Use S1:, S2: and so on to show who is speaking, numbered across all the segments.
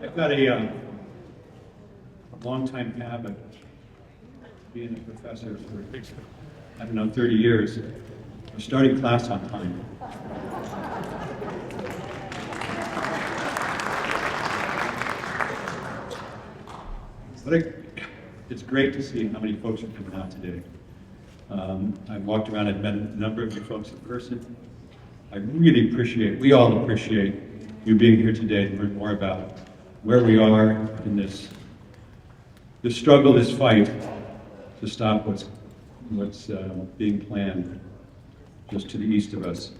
S1: I've got a long-time habit of being a professor for, I don't know, 30 years, of starting class on time. But it's great to see how many folks are coming out today. I've walked around and met a number of you folks in person. I really appreciate, we all appreciate you being here today to learn more about where we are in this struggle, this fight to stop what's being planned just to the east of us.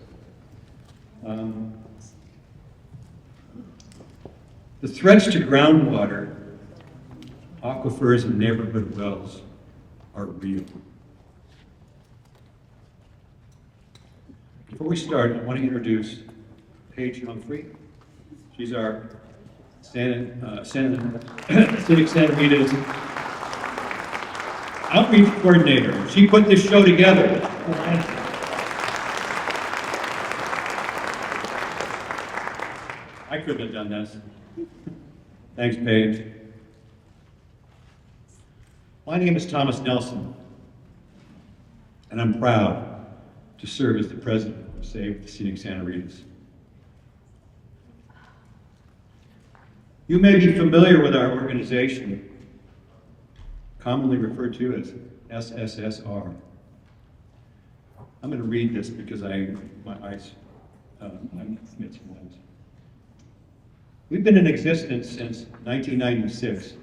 S1: The threats to groundwater, aquifers, and neighborhood wells are real. Before we start, I want to introduce Paige Humphrey. She's our Scenic Santa Ritas outreach coordinator. She put this show together. I couldn't have done this. Thanks, Paige. My name is Thomas Nelson, and I'm proud to serve as the president of Save the Scenic Santa Ritas. You may be familiar with our organization, commonly referred to as SSSR. I'm going to read this because my eyes, I'm missing lens. We've been in existence since 1996,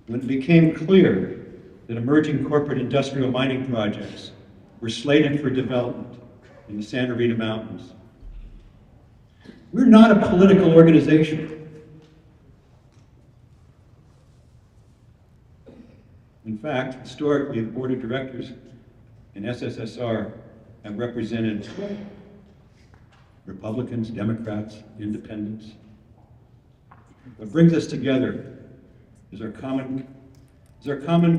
S1: when it became clear that emerging corporate industrial mining projects were slated for development in the Santa Rita Mountains. We're not a political organization. In fact, historically, the board of directors in SSSR have represented Republicans, Democrats, Independents. What brings us together is our common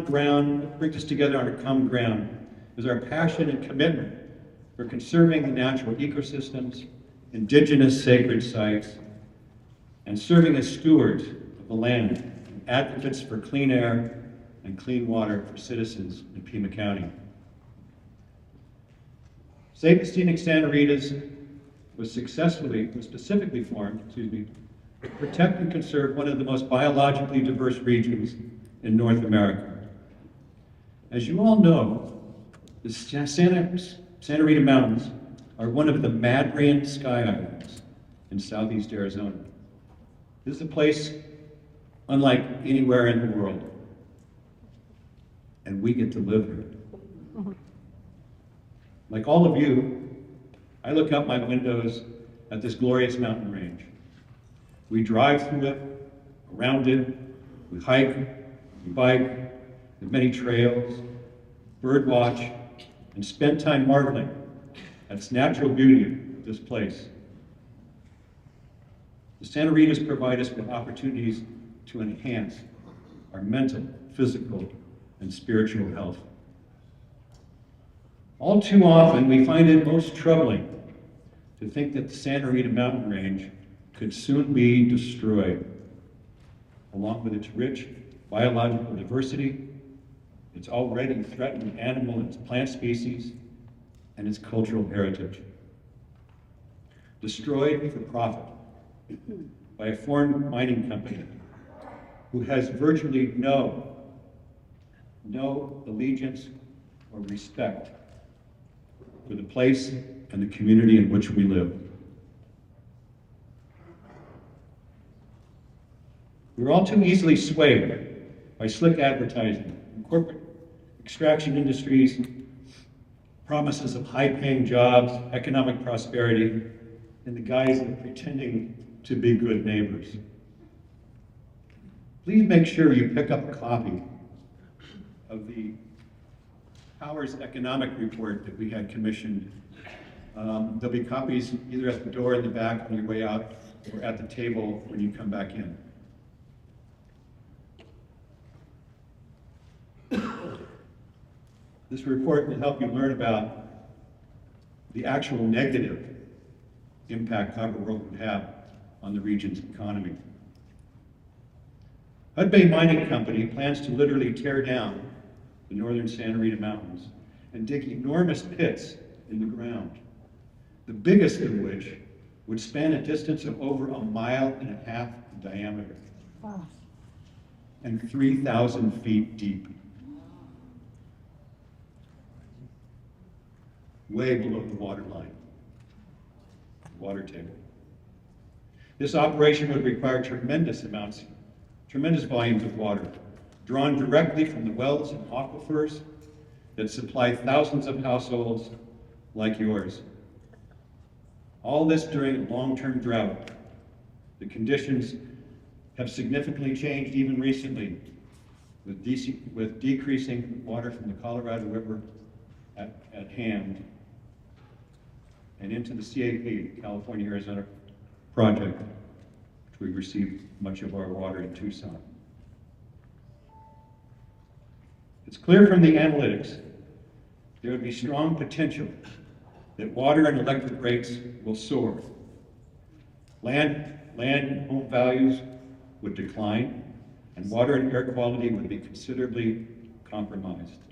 S1: ground, brings us together on our common ground is our passion and commitment for conserving the natural ecosystems, indigenous sacred sites, and serving as stewards of the land, and advocates for clean air and clean water for citizens in Pima County. Save the Scenic Santa Ritas was specifically formed, to protect and conserve one of the most biologically diverse regions in North America. As you all know, the Santa Rita Mountains are one of the Madrian Sky Islands in southeast Arizona. This is a place unlike anywhere in the world, and we get to live here. Like all of you, I look out my windows at this glorious mountain range. We drive through it, around it, we hike, we bike, with many trails, bird watch, and spend time marveling at its natural beauty of this place. The Santa Ritas provide us with opportunities to enhance our mental, physical, and spiritual health. All too often, we find it most troubling to think that the Santa Rita mountain range could soon be destroyed, along with its rich biological diversity, its already threatened animal and plant species, and its cultural heritage. Destroyed for profit by a foreign mining company who has virtually no allegiance or respect for the place and the community in which we live. We're all too easily swayed by slick advertising and corporate extraction industries, promises of high-paying jobs, economic prosperity, in the guise of pretending to be good neighbors. Please make sure you pick up a copy of the Powers Economic Report that we had commissioned. There'll be copies either at the door in the back on your way out or at the table when you come back in. This report will help you learn about the actual negative impact Copper World would have on the region's economy. Hudbay Mining Company plans to literally tear down the northern Santa Rita Mountains and dig enormous pits in the ground, the biggest of which would span a distance of over 1.5 miles in diameter and 3,000 feet deep, way below the water line, water table. This operation would require tremendous volumes of water, drawn directly from the wells and aquifers that supply thousands of households like yours. All this during a long-term drought. The conditions have significantly changed even recently, with decreasing water from the Colorado River at hand and into the CAP, California-Arizona project, which we receive much of our water in Tucson. It's clear from the analytics there would be strong potential that water and electric rates will soar. Land and home values would decline, and water and air quality would be considerably compromised.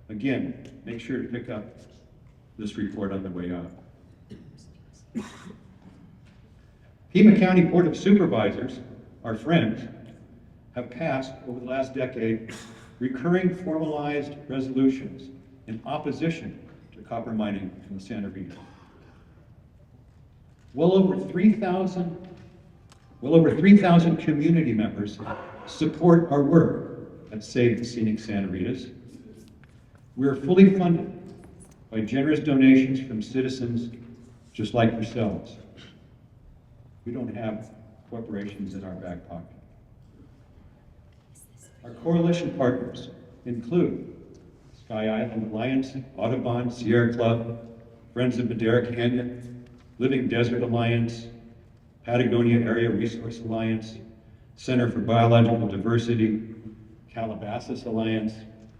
S1: Again, make sure to pick up this report on the way out. Pima County Board of Supervisors, our friends, have passed over the last decade recurring formalized resolutions in opposition to copper mining in the Santa Rita. Well over 3,000 community members support our work at Save the Scenic Santa Ritas. We are fully funded by generous donations from citizens just like yourselves. We don't have corporations in our back pocket. Our coalition partners include Sky Island Alliance, Audubon, Sierra Club, Friends of Madera Canyon, Living Desert Alliance, Patagonia Area Resource Alliance, Center for Biological Diversity, Calabasas Alliance,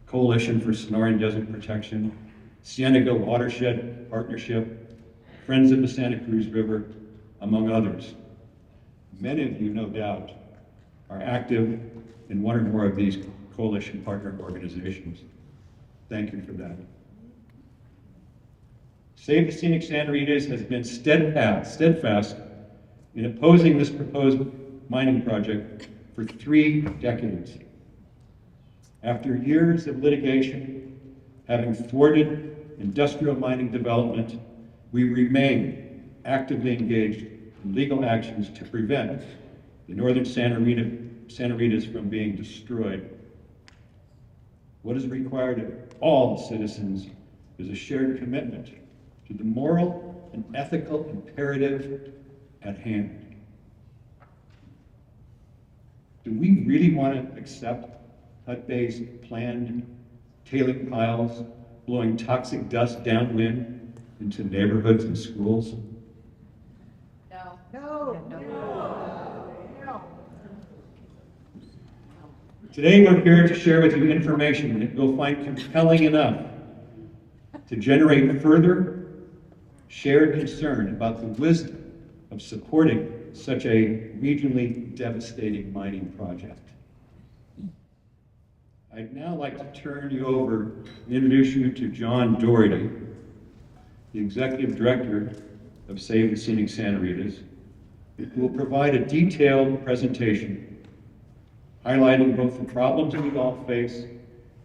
S1: Coalition for Sonoran Desert Protection, Cienega Watershed Partnership, Friends of the Santa Cruz River, among others. Many of you, no doubt, are active in one or more of these coalition partner organizations. Thank you for that. Save the Scenic Santa Ritas has been steadfast in opposing this proposed mining project for 3 decades. After years of litigation, having thwarted industrial mining development, we remain actively engaged in legal actions to prevent the northern Santa Ritas from being destroyed. What is required of all citizens is a shared commitment to the moral and ethical imperative at hand. Do we really want to accept Hudbay's planned tailing piles blowing toxic dust downwind into neighborhoods and schools?
S2: No.
S3: No.
S2: No.
S1: Today we're here to share with you information that you'll find compelling enough to generate further shared concern about the wisdom of supporting such a regionally devastating mining project. I'd now like to turn you over and introduce you to John Doherty, the Executive Director of Save the Scenic Santa Ritas, who will provide a detailed presentation highlighting both the problems we all face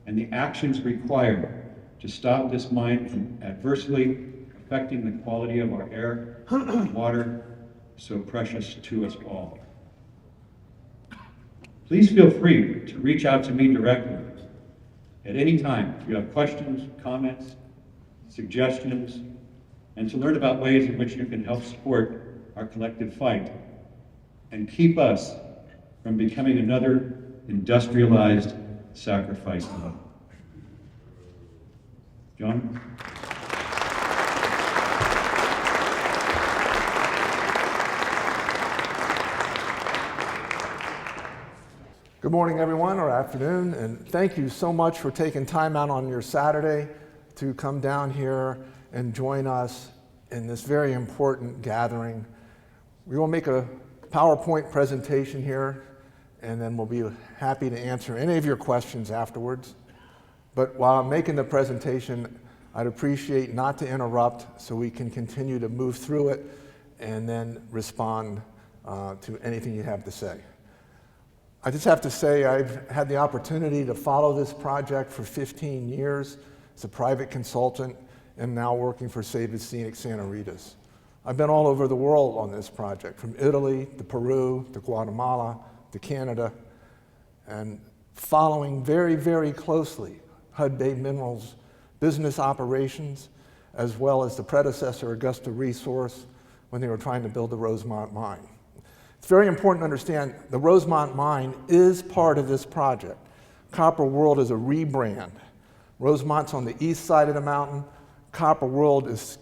S1: and the actions required to stop this mine from adversely affecting the quality of our air and water so precious to us all. Please feel free to reach out to me directly at any time if you have questions, comments, suggestions, and to learn about ways in which you can help support our collective fight and keep us from becoming another industrialized sacrifice hub. John?
S3: Good morning, everyone, or afternoon, and thank you so much for taking time out on your Saturday to come down here and join us in this very important gathering. We will make a PowerPoint presentation here and then we'll be happy to answer any of your questions afterwards. But while I'm making the presentation, I'd appreciate not to interrupt so we can continue to move through it and then respond to anything you have to say. I just have to say I've had the opportunity to follow this project for 15 years as a private consultant and now working for Scenic Santa Ritas. I've been all over the world on this project, from Italy to Peru to Guatemala to Canada, and following very, very closely Hudbay Minerals business operations, as well as the predecessor Augusta Resource when they were trying to build the Rosemont mine. It's very important to understand the Rosemont mine is part of this project. Copper World is a rebrand. Rosemont's on the east side of the mountain. Copper World is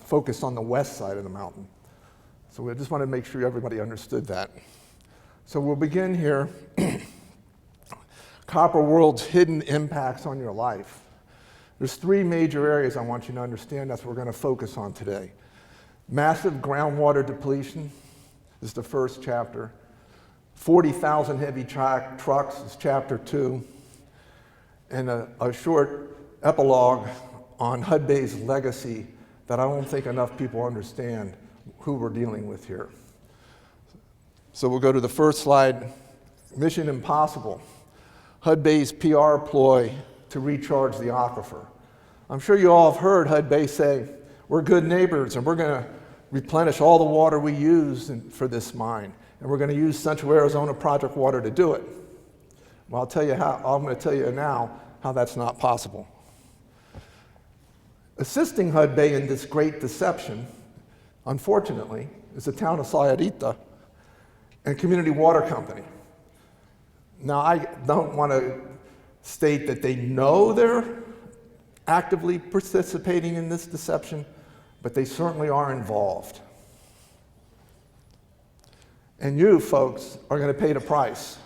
S3: focused on the west side of the mountain. So we just wanted to make sure everybody understood that. So we'll begin here. Copper World's hidden impacts on your life. There's three major areas I want you to understand that's what we're going to focus on today. Massive groundwater depletion is the first chapter. 40,000 heavy trucks is chapter 2. And a short epilogue on Hudbay's legacy that I don't think enough people understand who we're dealing with here. So we'll go to the first slide. Mission Impossible. Hudbay's PR ploy to recharge the aquifer. I'm sure you all have heard Hudbay say, we're good neighbors and we're going to replenish all the water we use for this mine, and we're going to use Central Arizona Project water to do it. Well, I'm going to tell you now how that's not possible. Assisting Hudbay in this great deception, unfortunately, is the town of Sahuarita and Community Water Company. Now, I don't want to state that they know they're actively participating in this deception, but they certainly are involved. And you folks are going to pay the price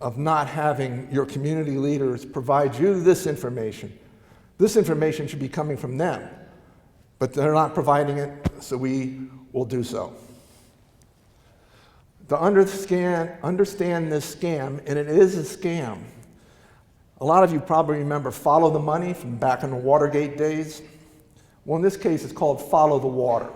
S3: of not having your community leaders provide you this information. This information should be coming from them, but they're not providing it, so we will do so. To understand this scam, and it is a scam. A lot of you probably remember Follow the Money from back in the Watergate days. Well, in this case, it's called Follow the Water.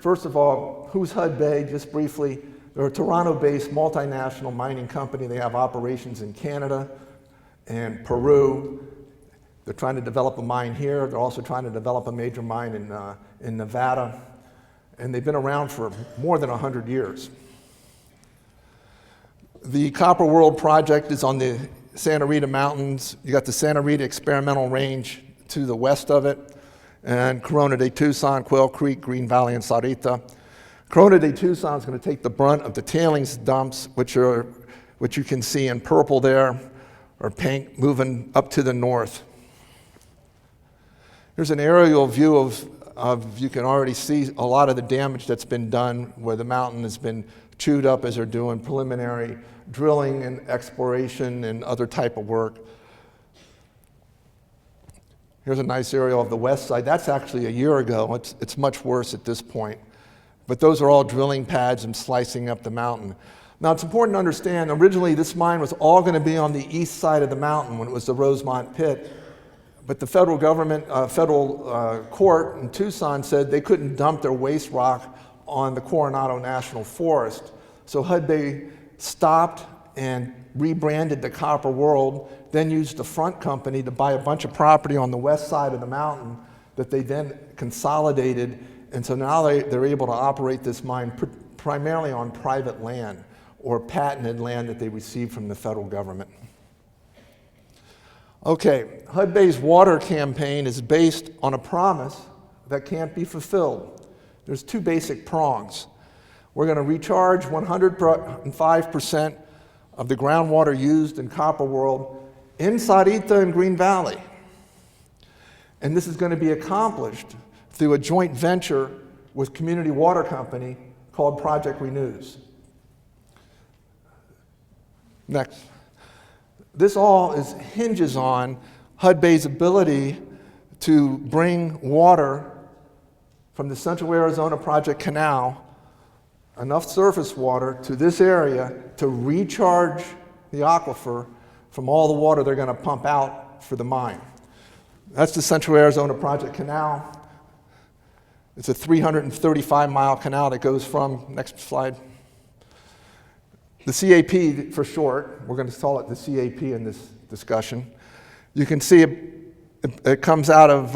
S3: First of all, who's Hudbay? Just briefly, they're a Toronto-based multinational mining company. They have operations in Canada and Peru. They're trying to develop a mine here. They're also trying to develop a major mine in Nevada. And they've been around for more than 100 years. The Copper World project is on the Santa Rita Mountains. You got the Santa Rita Experimental Range to the west of it, and Corona de Tucson, Quail Creek, Green Valley, and Sahuarita. Corona de Tucson is going to take the brunt of the tailings dumps, which you can see in purple there, or pink, moving up to the north. Here's an aerial view of you can already see a lot of the damage that's been done where the mountain has been chewed up as they're doing preliminary drilling and exploration and other type of work. Here's a nice aerial of the west side. That's actually a year ago. It's much worse at this point. But those are all drilling pads and slicing up the mountain. Now, it's important to understand, originally this mine was all going to be on the east side of the mountain when it was the Rosemont pit. But the federal government, federal court in Tucson said they couldn't dump their waste rock on the Coronado National Forest. So Hudbay stopped and rebranded the Copper World, then used the front company to buy a bunch of property on the west side of the mountain that they then consolidated. And so now they're able to operate this mine primarily on private land or patented land that they received from the federal government. Okay, Hudbay's water campaign is based on a promise that can't be fulfilled. There's two basic prongs. We're going to recharge 105% of the groundwater used in Copper World in Sahuarita and Green Valley. And this is going to be accomplished through a joint venture with Community Water Company called Project Renews. Next. This all hinges on Hudbay's ability to bring water from the Central Arizona Project Canal enough surface water to this area to recharge the aquifer from all the water they're going to pump out for the mine. That's the Central Arizona Project Canal. It's a 335-mile canal that goes from, next slide, the CAP for short. We're going to call it the CAP in this discussion. You can see it comes out of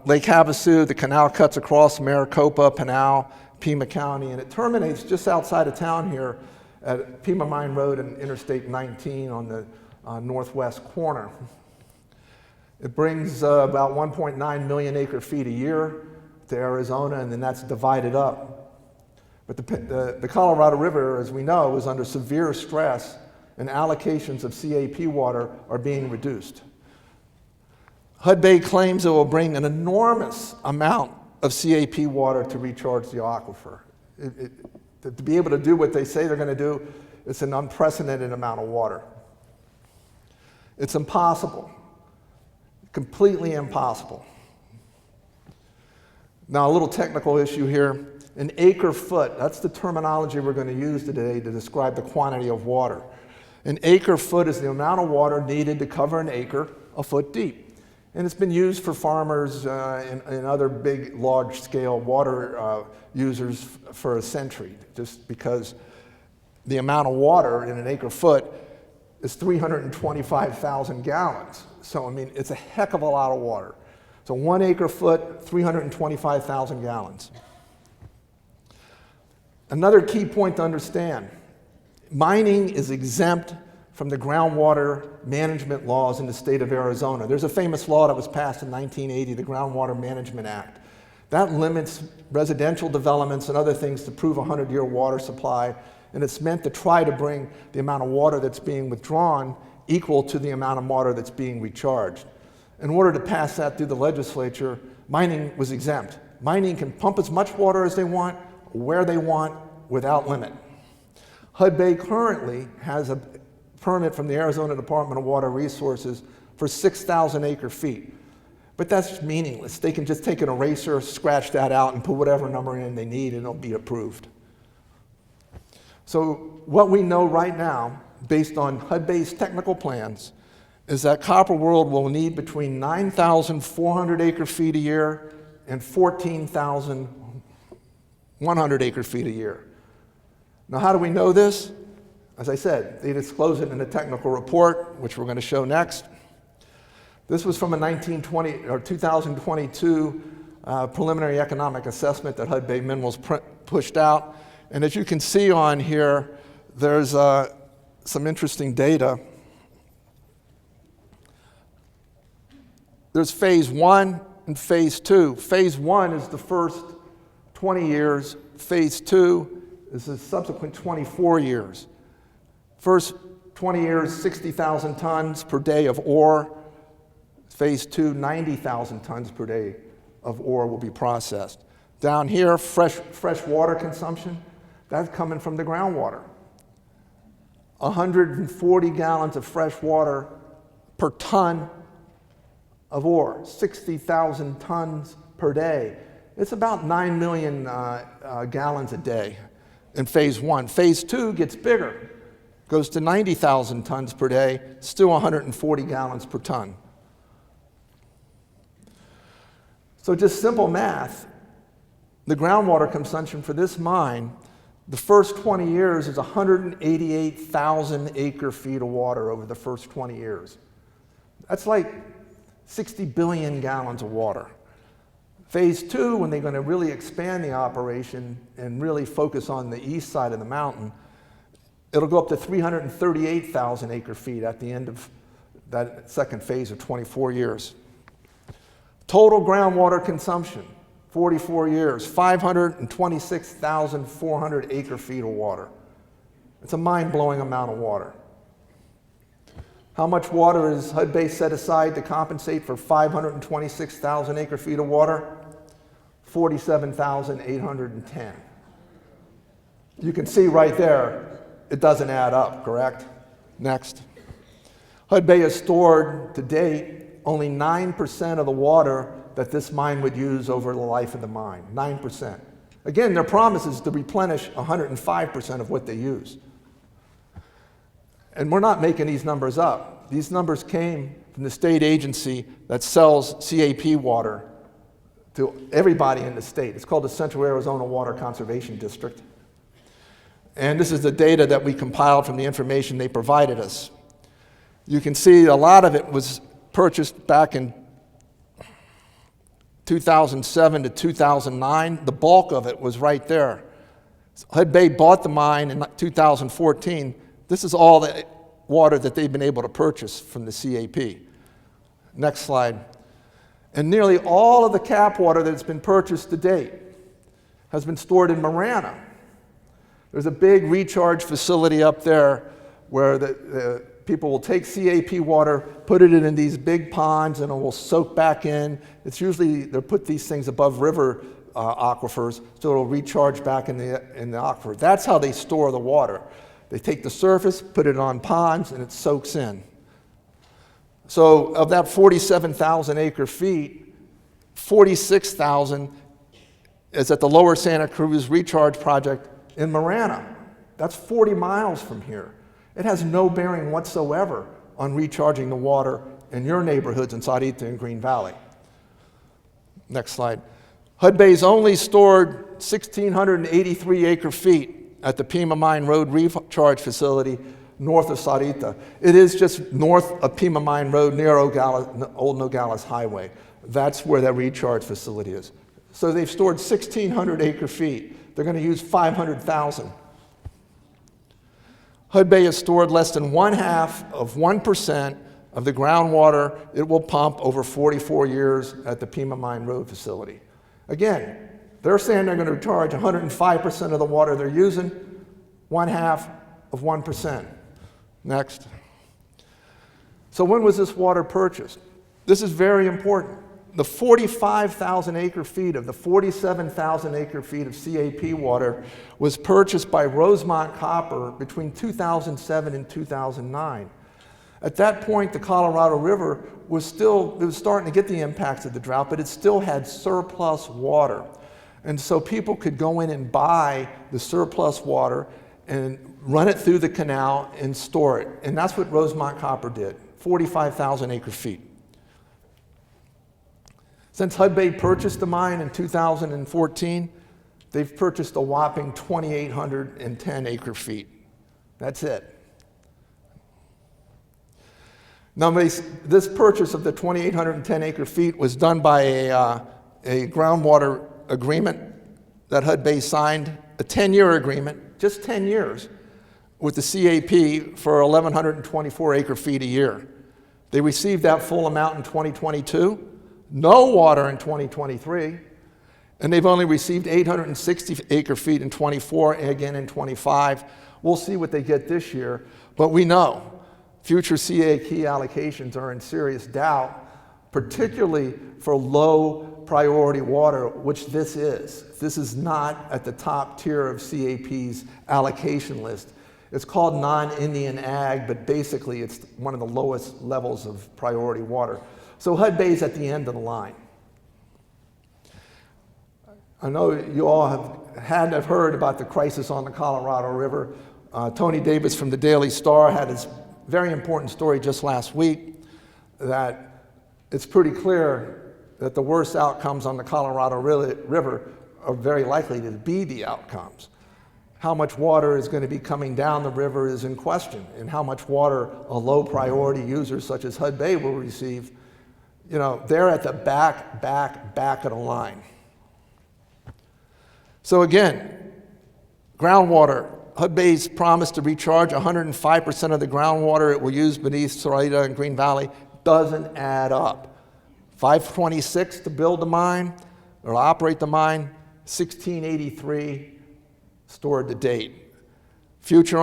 S3: Lake Havasu. The canal cuts across Maricopa, Pinal, Pima County, and it terminates just outside of town here at Pima Mine Road and Interstate 19 on the northwest corner. It brings about 1.9 million acre feet a year to Arizona, and then that's divided up. But the Colorado River, as we know, is under severe stress, and allocations of CAP water are being reduced. Hudbay claims it will bring an enormous amount of CAP water to recharge the aquifer. To be able to do what they say they're going to do, it's an unprecedented amount of water. It's impossible, completely impossible. Now, a little technical issue here. An acre foot, that's the terminology we're going to use today to describe the quantity of water. An acre foot is the amount of water needed to cover an acre a foot deep. And it's been used for farmers and other big, large-scale water users for a century, just because the amount of water in an acre foot is 325,000 gallons. So, I mean, it's a heck of a lot of water. So 1 acre foot, 325,000 gallons. Another key point to understand, mining is exempt from the groundwater management laws in the state of Arizona. There's a famous law that was passed in 1980, the Groundwater Management Act. That limits residential developments and other things to prove a 100-year water supply, and it's meant to try to bring the amount of water that's being withdrawn equal to the amount of water that's being recharged. In order to pass that through the legislature, mining was exempt. Mining can pump as much water as they want, where they want, without limit. Hudbay currently has a permit from the Arizona Department of Water Resources for 6,000 acre feet. But that's meaningless. They can just take an eraser, scratch that out, and put whatever number in they need, and it'll be approved. So what we know right now, based on Hudbay's technical plans, is that Copper World will need between 9,400 acre feet a year and 14,100 acre feet a year. Now, how do we know this? As I said, they disclose it in a technical report, which we're going to show next. This was from a 2022 preliminary economic assessment that Hudbay Minerals pushed out. And as you can see on here, there's some interesting data. There's phase 1 and phase 2. Phase 1 is the first 20 years. Phase 2 is the subsequent 24 years. First 20 years, 60,000 tons per day of ore. Phase 2, 90,000 tons per day of ore will be processed. Down here, fresh water consumption, that's coming from the groundwater. 140 gallons of fresh water per ton of ore, 60,000 tons per day. It's about 9 million gallons a day in phase 1. Phase 2 gets bigger, goes to 90,000 tons per day, still 140 gallons per ton. So just simple math, the groundwater consumption for this mine, the first 20 years is 188,000 acre feet of water over the first 20 years. That's like 60 billion gallons of water. Phase 2, when they're going to really expand the operation and really focus on the east side of the mountain, it'll go up to 338,000 acre feet at the end of that second phase of 24 years. Total groundwater consumption, 44 years, 526,400 acre feet of water. It's a mind-blowing amount of water. How much water is Hudbay set aside to compensate for 526,000 acre feet of water? 47,810. You can see right there, it doesn't add up, correct? Next. Hudbay has stored, to date, only 9% of the water that this mine would use over the life of the mine, 9%. Again, their promise is to replenish 105% of what they use. And we're not making these numbers up. These numbers came from the state agency that sells CAP water to everybody in the state. It's called the Central Arizona Water Conservation District. And this is the data that we compiled from the information they provided us. You can see a lot of it was purchased back in 2007 to 2009. The bulk of it was right there. Hudbay bought the mine in 2014. This is all the water that they've been able to purchase from the CAP. Next slide. And nearly all of the cap water that's been purchased to date has been stored in Marana. There's a big recharge facility up there where the people will take CAP water, put it in these big ponds, and it will soak back in. It's usually, they'll put these things above river aquifers, so it'll recharge back in the aquifer. That's how they store the water. They take the surface, put it on ponds, and it soaks in. So of that 47,000 acre feet, 46,000 is at the Lower Santa Cruz Recharge Project in Marana. That's 40 miles from here. It has no bearing whatsoever on recharging the water in your neighborhoods in Sahuarita and Green Valley. Next slide. Hudbay's only stored 1,683 acre feet at the Pima Mine Road Recharge Facility north of Sahuarita. It is just north of Pima Mine Road near Old Nogales Highway. That's where that recharge facility is. So they've stored 1,600 acre feet. They're going to use 500,000. Hudbay has stored less than 0.5% of the groundwater it will pump over 44 years at the Pima Mine Road facility. Again, they're saying they're going to charge 105% of the water they're using, 0.5%. Next. So when was this water purchased? This is very important. The 45,000 acre feet of the 47,000 acre feet of CAP water was purchased by Rosemont Copper between 2007 and 2009. At that point, the Colorado River was starting to get the impacts of the drought, but it still had surplus water. And so people could go in and buy the surplus water and run it through the canal and store it. And that's what Rosemont Copper did, 45,000 acre feet. Since Hudbay purchased the mine in 2014, they've purchased a whopping 2,810 acre feet. That's it. Now, this purchase of the 2,810 acre feet was done by a groundwater agreement that Hudbay signed, a 10-year agreement, just 10 years, with the CAP for 1,124 acre feet a year. They received that full amount in 2022, no water in 2023, and they've only received 860 acre feet in 24 and again in 25. We'll see what they get this year, but we know future CAP allocations are in serious doubt, particularly for low priority water, which this is. This is not at the top tier of CAP's allocation list. It's called non-Indian ag, but basically it's one of the lowest levels of priority water. So Hudbay's at the end of the line. I know you all have heard about the crisis on the Colorado River. Tony Davis from the Daily Star had his very important story just last week that it's pretty clear that the worst outcomes on the Colorado River are very likely to be the outcomes. How much water is going to be coming down the river is in question, and how much water a low priority user such as Hudbay will receive. You know, they're at the back of the line. So again, groundwater. Hudbay's promise to recharge 105% of the groundwater it will use beneath Sahuarita and Green Valley doesn't add up. $526 to build the mine or operate the mine, $1,683 stored to date. Future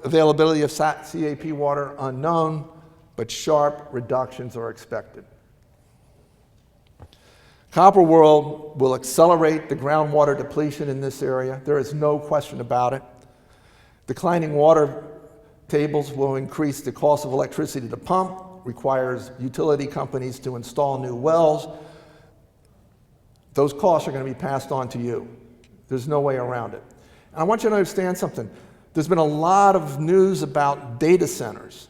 S3: availability of CAP water unknown, but sharp reductions are expected. Copper World will accelerate the groundwater depletion in this area. There is no question about it. Declining water tables will increase the cost of electricity to pump, requires utility companies to install new wells. Those costs are going to be passed on to you. There's no way around it. And I want you to understand something. There's been a lot of news about data centers.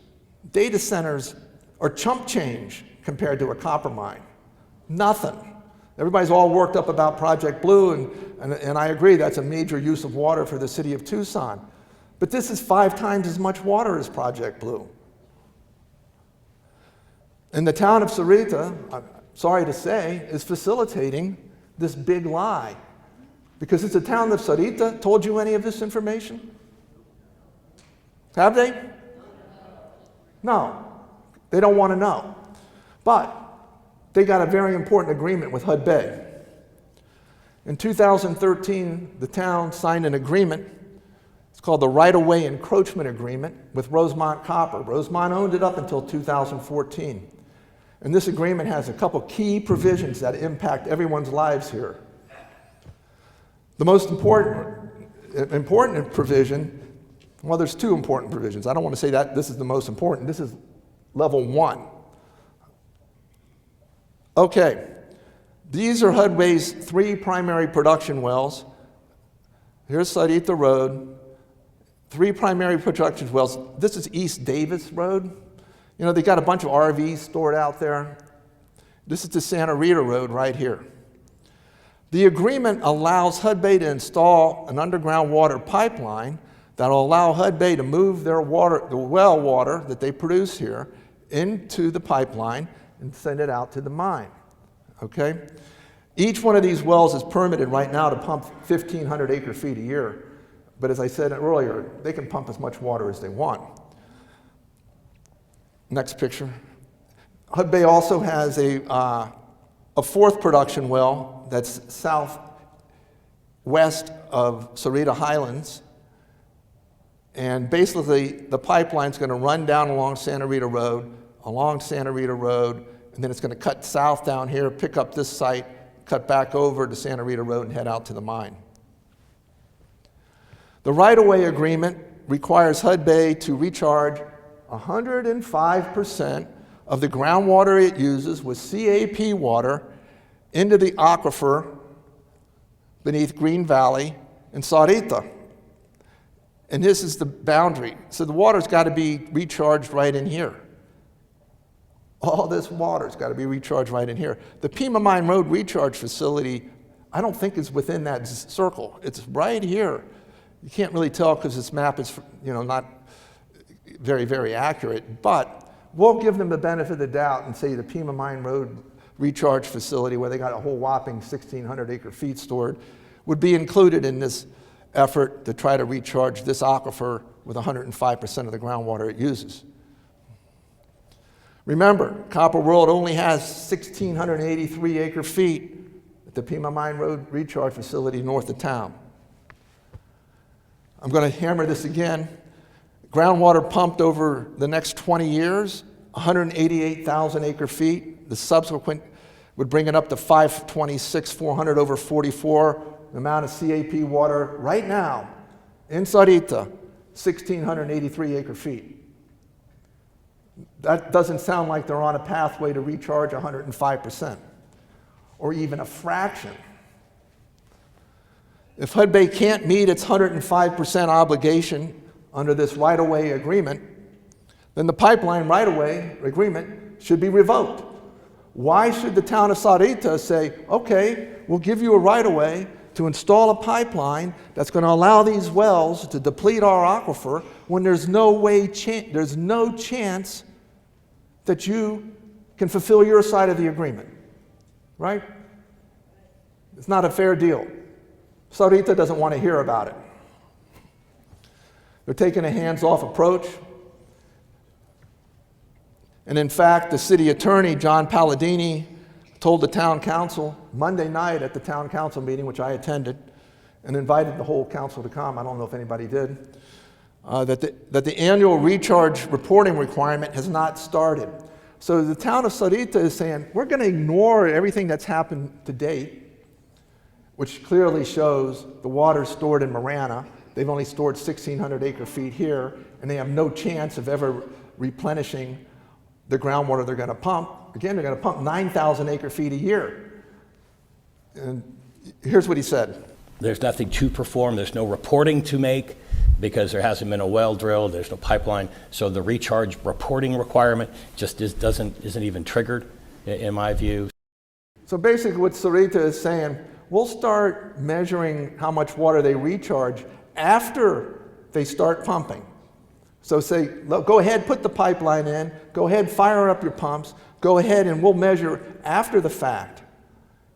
S3: Data centers are chump change compared to a copper mine. Nothing. Everybody's all worked up about Project Blue, and I agree that's a major use of water for the city of Tucson. But this is 5 times as much water as Project Blue. And the town of Sahuarita, I'm sorry to say, is facilitating this big lie. Because has the town of Sahuarita told you any of this information? Have they? No. They don't want to know. But they got a very important agreement with Hudbay. In 2013, the town signed an agreement. It's called the Right-of-Way Encroachment Agreement with Rosemont Copper. Rosemont owned it up until 2014. And this agreement has a couple key provisions that impact everyone's lives here. The most important provision, well, there's 2 important provisions. I don't want to say that this is the most important. This is level 1. Okay, these are Hudbay's 3 primary production wells. Here's Sahuarita Road, 3 primary production wells. This is East Davis Road. You know, they got a bunch of RVs stored out there. This is the Santa Rita Road right here. The agreement allows Hudbay to install an underground water pipeline that will allow Hudbay to move their water, the well water that they produce here, into the pipeline and send it out to the mine, okay? Each one of these wells is permitted right now to pump 1,500 acre-feet a year. But as I said earlier, they can pump as much water as they want. Next picture. Hudbay also has a 4th production well that's southwest of Sahuarita Highlands. And basically, the pipeline's going to run down along Santa Rita Road, and then it's going to cut south down here, pick up this site, cut back over to Santa Rita Road, and head out to the mine. The right-of-way agreement requires Hudbay to recharge 105% of the groundwater it uses with CAP water into the aquifer beneath Green Valley in Sahuarita. And this is the boundary. So the water's got to be recharged right in here. All this water's got to be recharged right in here. The Pima Mine Road recharge facility, I don't think is within that circle. It's right here. You can't really tell because this map is, not very, very accurate, but we'll give them the benefit of the doubt and say the Pima Mine Road recharge facility, where they got a whole whopping 1,600 acre-feet stored, would be included in this effort to try to recharge this aquifer with 105% of the groundwater it uses. Remember, Copper World only has 1,683 acre-feet at the Pima Mine Road recharge facility north of town. I'm going to hammer this again. Groundwater pumped over the next 20 years, 188,000 acre-feet. The subsequent would bring it up to 526,400 over 44. The amount of CAP water right now in Sahuarita, 1,683 acre-feet. That doesn't sound like they're on a pathway to recharge 105%, or even a fraction. If Hudbay can't meet its 105% obligation under this right-of-way agreement, then the pipeline right-of-way agreement should be revoked. Why should the town of Sahuarita say, okay, we'll give you a right-of-way to install a pipeline that's going to allow these wells to deplete our aquifer when there's there's no chance that you can fulfill your side of the agreement, right? It's not a fair deal. Sahuarita doesn't want to hear about it. They're taking a hands-off approach. And in fact, the city attorney, John Palladini, told the town council Monday night at the town council meeting, which I attended, and invited the whole council to come. I don't know if anybody did, that the annual recharge reporting requirement has not started. So the town of Sahuarita is saying, we're going to ignore everything that's happened to date, which clearly shows the water stored in Marana. They've only stored 1,600 acre-feet here, and they have no chance of ever replenishing the groundwater they're going to pump. Again, they're going to pump 9,000 acre-feet a year. And here's what he said.
S4: There's nothing to perform. There's no reporting to make because there hasn't been a well drilled. There's no pipeline. So the recharge reporting requirement just isn't even triggered, in my view.
S3: So basically what Sahuarita is saying, we'll start measuring how much water they recharge after they start pumping. So say, go ahead, put the pipeline in, go ahead, fire up your pumps, go ahead and we'll measure after the fact,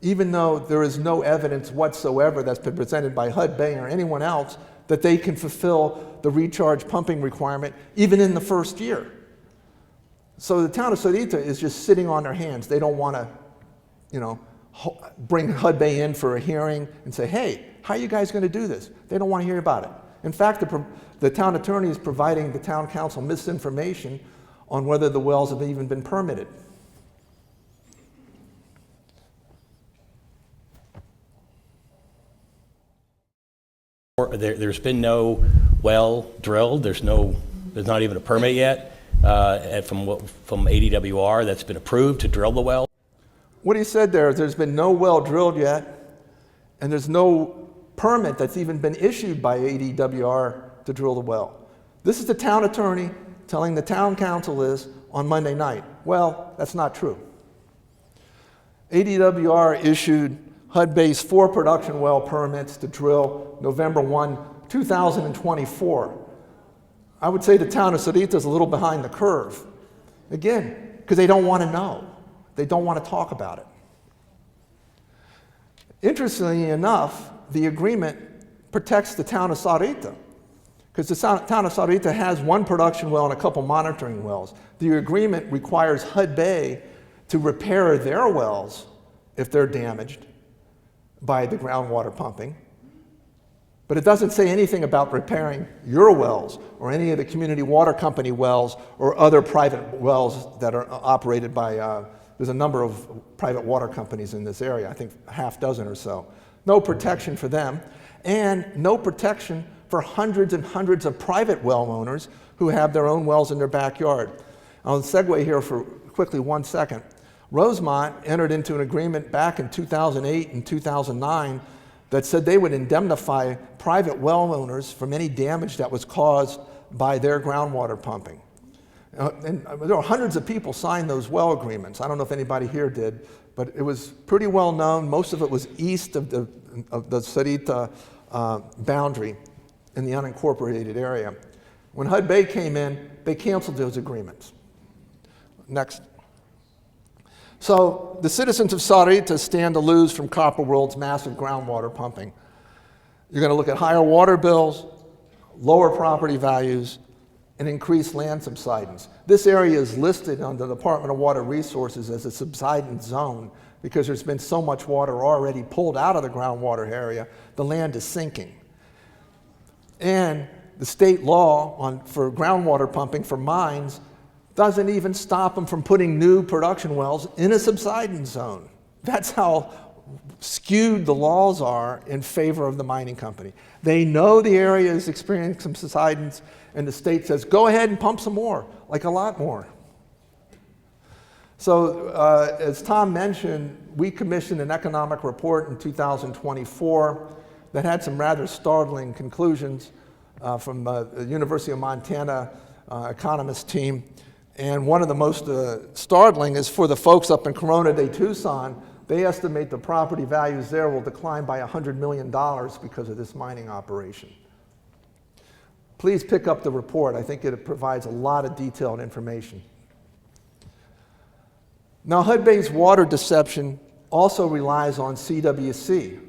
S3: even though there is no evidence whatsoever that's been presented by Hudbay or anyone else that they can fulfill the recharge pumping requirement even in the first year. So the town of Sahuarita is just sitting on their hands. They don't want to, bring Hudbay in for a hearing and say, hey, how are you guys going to do this? They don't want to hear about it. In fact, the town attorney is providing the town council misinformation on whether the wells have even been permitted.
S4: There's been no well drilled. There's not even a permit yet from ADWR that's been approved to drill the well.
S3: What he said there is there's been no well drilled yet, and there's no permit that's even been issued by ADWR to drill the well. This is the town attorney telling the town council this on Monday night. Well, that's not true. ADWR issued Hudbay's 4 production well permits to drill November 1, 2024. I would say the town of Sahuarita is a little behind the curve. Again, because they don't want to know. They don't want to talk about it. Interestingly enough, the agreement protects the town of Sahuarita, because the town of Sahuarita has 1 production well and a couple monitoring wells. The agreement requires Hudbay to repair their wells if they're damaged by the groundwater pumping. But it doesn't say anything about repairing your wells or any of the community water company wells or other private wells that are operated by, there's a number of private water companies in this area, I think a half dozen or so. No protection for them, and no protection for hundreds and hundreds of private well owners who have their own wells in their backyard. I'll segue here for quickly 1 second. Rosemont entered into an agreement back in 2008 and 2009 that said they would indemnify private well owners from any damage that was caused by their groundwater pumping. And there were hundreds of people signed those well agreements. I don't know if anybody here did, but it was pretty well known. Most of it was east of the Sahuarita boundary in the unincorporated area. When Hudbay came in, they canceled those agreements. Next. So the citizens of Sahuarita stand to lose from Copper World's massive groundwater pumping. You're going to look at higher water bills, lower property values, and increased land subsidence. This area is listed on the Department of Water Resources as a subsidence zone because there's been so much water already pulled out of the groundwater area, the land is sinking. And the state law for groundwater pumping for mines doesn't even stop them from putting new production wells in a subsidence zone. That's how skewed the laws are in favor of the mining company. They know the area is experiencing some subsidence, and the state says, go ahead and pump some more, like a lot more. So as Tom mentioned, we commissioned an economic report in 2024 that had some rather startling conclusions from the University of Montana economist team. And one of the most startling is for the folks up in Corona de Tucson. They estimate the property values there will decline by $100 million because of this mining operation. Please pick up the report. I think it provides a lot of detailed information. Now, Hudbay's water deception also relies on CWC.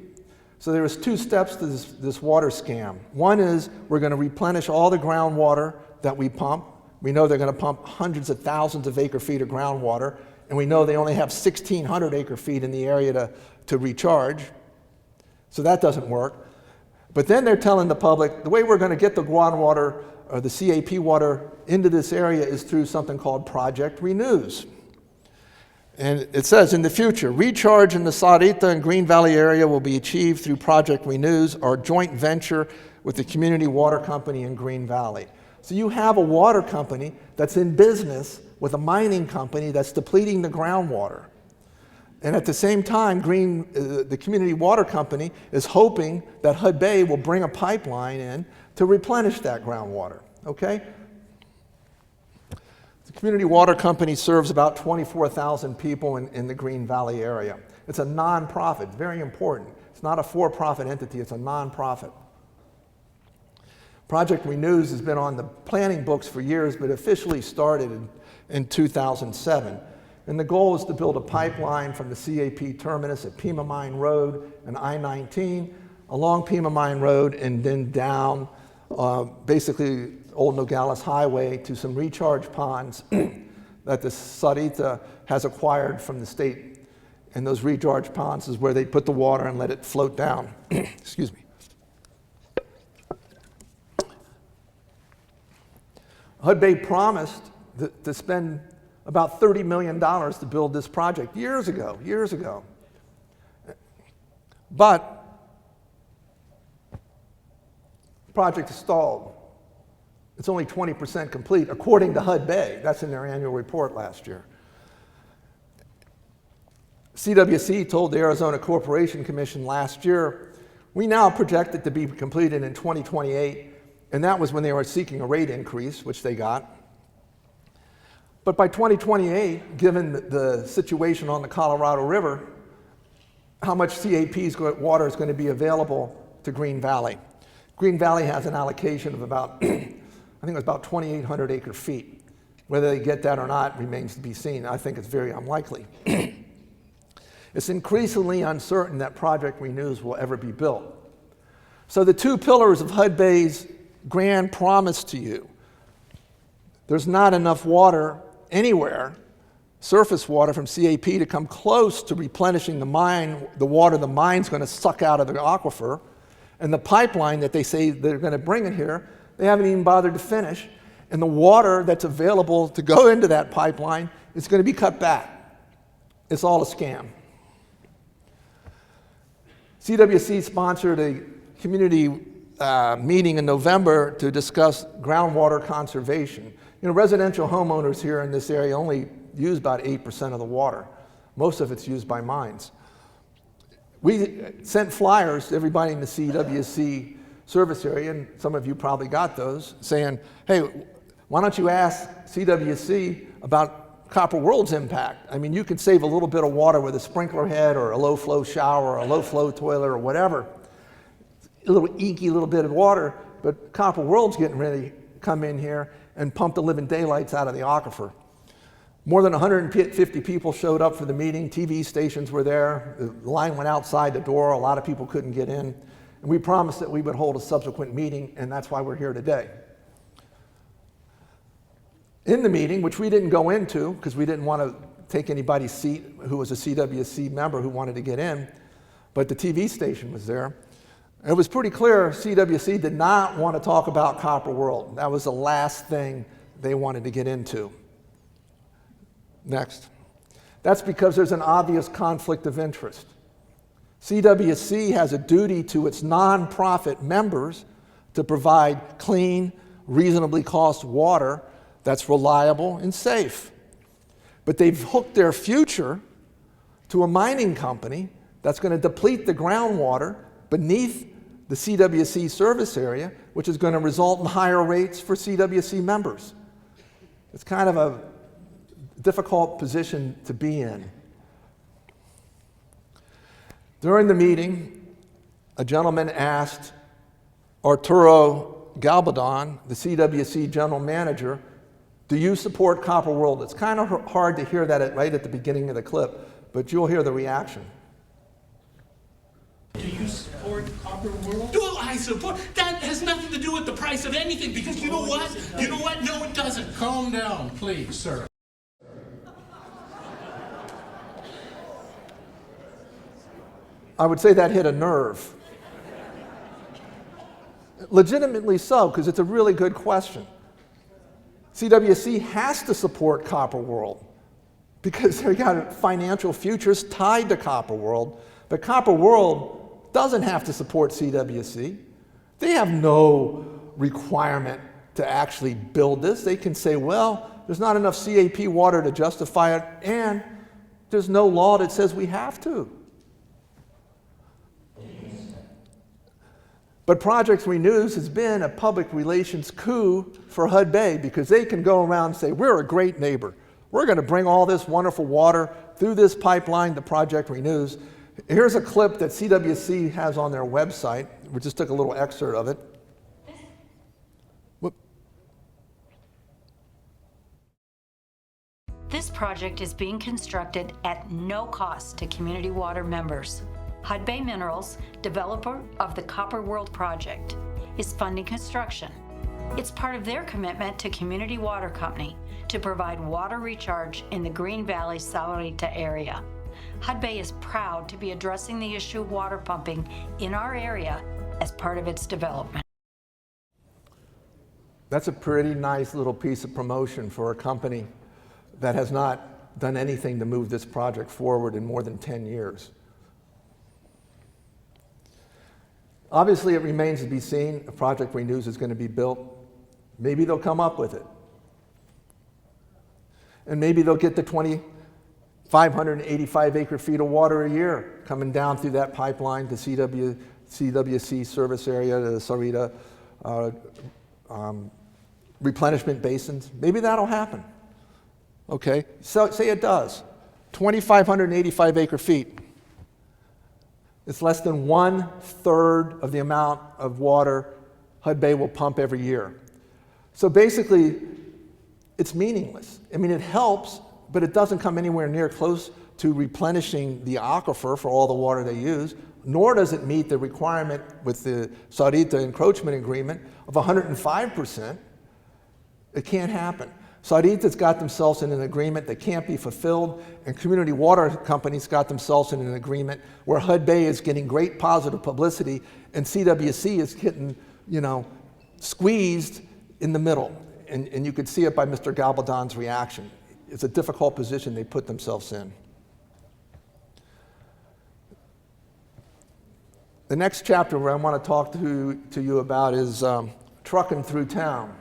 S3: So there was 2 steps to this water scam. One is we're going to replenish all the groundwater that we pump. We know they're going to pump hundreds of thousands of acre-feet of groundwater, and we know they only have 1,600 acre-feet in the area to recharge. So that doesn't work. But then they're telling the public, the way we're going to get the groundwater or the CAP water into this area is through something called Project Renews. And it says, in the future, recharge in the Sahuarita and Green Valley area will be achieved through Project Renews, our joint venture with the community water company in Green Valley. So you have a water company that's in business with a mining company that's depleting the groundwater. And at the same time, the Community Water Company is hoping that Hudbay will bring a pipeline in to replenish that groundwater, okay? The Community Water Company serves about 24,000 people in the Green Valley area. It's a nonprofit, very important. It's not a for-profit entity, it's a nonprofit. Project Renews has been on the planning books for years, but officially started in 2007. And the goal is to build a pipeline from the CAP terminus at Pima Mine Road and I-19, along Pima Mine Road, and then down basically Old Nogales Highway to some recharge ponds that the Sahuarita has acquired from the state. And those recharge ponds is where they put the water and let it float down. Excuse me. Hudbay promised to spend about $30 million to build this project years ago. But the project is stalled. It's only 20% complete, according to Hudbay. That's in their annual report last year. CWC told the Arizona Corporation Commission last year, we now project it to be completed in 2028, and that was when they were seeking a rate increase, which they got. But by 2028, given the situation on the Colorado River, how much CAP's water is going to be available to Green Valley? Green Valley has an allocation of about, I think it was about 2,800 acre feet. Whether they get that or not remains to be seen. I think it's very unlikely. It's increasingly uncertain that Project Renews will ever be built. So the two pillars of Hudbay's grand promise to you, there's not enough water anywhere, surface water from CAP, to come close to replenishing the mine, the water the mine's going to suck out of the aquifer, and the pipeline that they say they're going to bring in here, they haven't even bothered to finish, and the water that's available to go into that pipeline is going to be cut back. It's all a scam. CWC sponsored a community meeting in November to discuss groundwater conservation. You know, residential homeowners here in this area only use about 8% of the water. Most of it's used by mines. We sent flyers to everybody in the CWC service area, and some of you probably got those, saying, hey, why don't you ask CWC about Copper World's impact? I mean, you can save a little bit of water with a sprinkler head or a low flow shower or a low flow toilet or whatever. A little inky little bit of water, but Copper World's getting ready to come in here and pump the living daylights out of the aquifer. More than 150 people showed up for the meeting. TV stations were there. The line went outside the door. A lot of people couldn't get in. And we promised that we would hold a subsequent meeting, and that's why we're here today. In the meeting, which we didn't go into because we didn't want to take anybody's seat who was a CWC member who wanted to get in, but the TV station was there. It was pretty clear CWC did not want to talk about Copper World. That was the last thing they wanted to get into. Next. That's because there's an obvious conflict of interest. CWC has a duty to its nonprofit members to provide clean, reasonably cost water that's reliable and safe. But they've hooked their future to a mining company that's going to deplete the groundwater beneath the CWC service area, which is going to result in higher rates for CWC members. It's kind of a difficult position to be in. During the meeting, a gentleman asked Arturo Galbadon, the CWC general manager, do you support Copper World? It's kind of hard to hear that right at the beginning of the clip, but you'll hear the reaction.
S5: Do you support Copper World? Do I support? That has nothing to do with the price of anything, because you know what? You know what? No, it doesn't. Calm down, please, sir.
S3: I would say that hit a nerve. Legitimately so, because it's a really good question. CWC has to support Copper World because they've got financial futures tied to Copper World, but Copper World doesn't have to support CWC. They have no requirement to actually build this. They can say, well, there's not enough CAP water to justify it, and There's no law that says we have to. But Project Renews has been a public relations coup for Hudbay because they can go around and say, we're a great neighbor. We're going to bring all this wonderful water through this pipeline to Project Renews. Here's a clip that CWC has on their website. We just took a little excerpt of it. Whoop.
S6: This project is being constructed at no cost to community water members. Hudbay Minerals, developer of the Copper World project, is funding construction. It's part of their commitment to Community Water Company to provide water recharge in the Green Valley Sahuarita area. Hudbay is proud to be addressing the issue of water pumping in our area as part of its development.
S3: That's a pretty nice little piece of promotion for a company that has not done anything to move this project forward in more than 10 years. Obviously, it remains to be seen if Project Renews is going to be built. Maybe they'll come up with it. And maybe they'll get the 2,585 acre feet of water a year coming down through that pipeline to CWC service area, to the Sahuarita replenishment basins. Maybe that'll happen. Okay, so say it does. 2,585 acre feet. It's less than 1/3 of the amount of water Hudbay will pump every year. So basically, it's meaningless. I mean, it helps, but it doesn't come anywhere near close to replenishing the aquifer for all the water they use, nor does it meet the requirement with the Sahuarita encroachment agreement of 105%. It can't happen. Sahuarita's got themselves in an agreement that can't be fulfilled, and community water companies got themselves in an agreement where Hudbay is getting great positive publicity and CWC is getting, squeezed in the middle. And you could see it by Mr. Gabaldon's reaction. It's a difficult position they put themselves in. The next chapter where I want to talk to you about is trucking through town.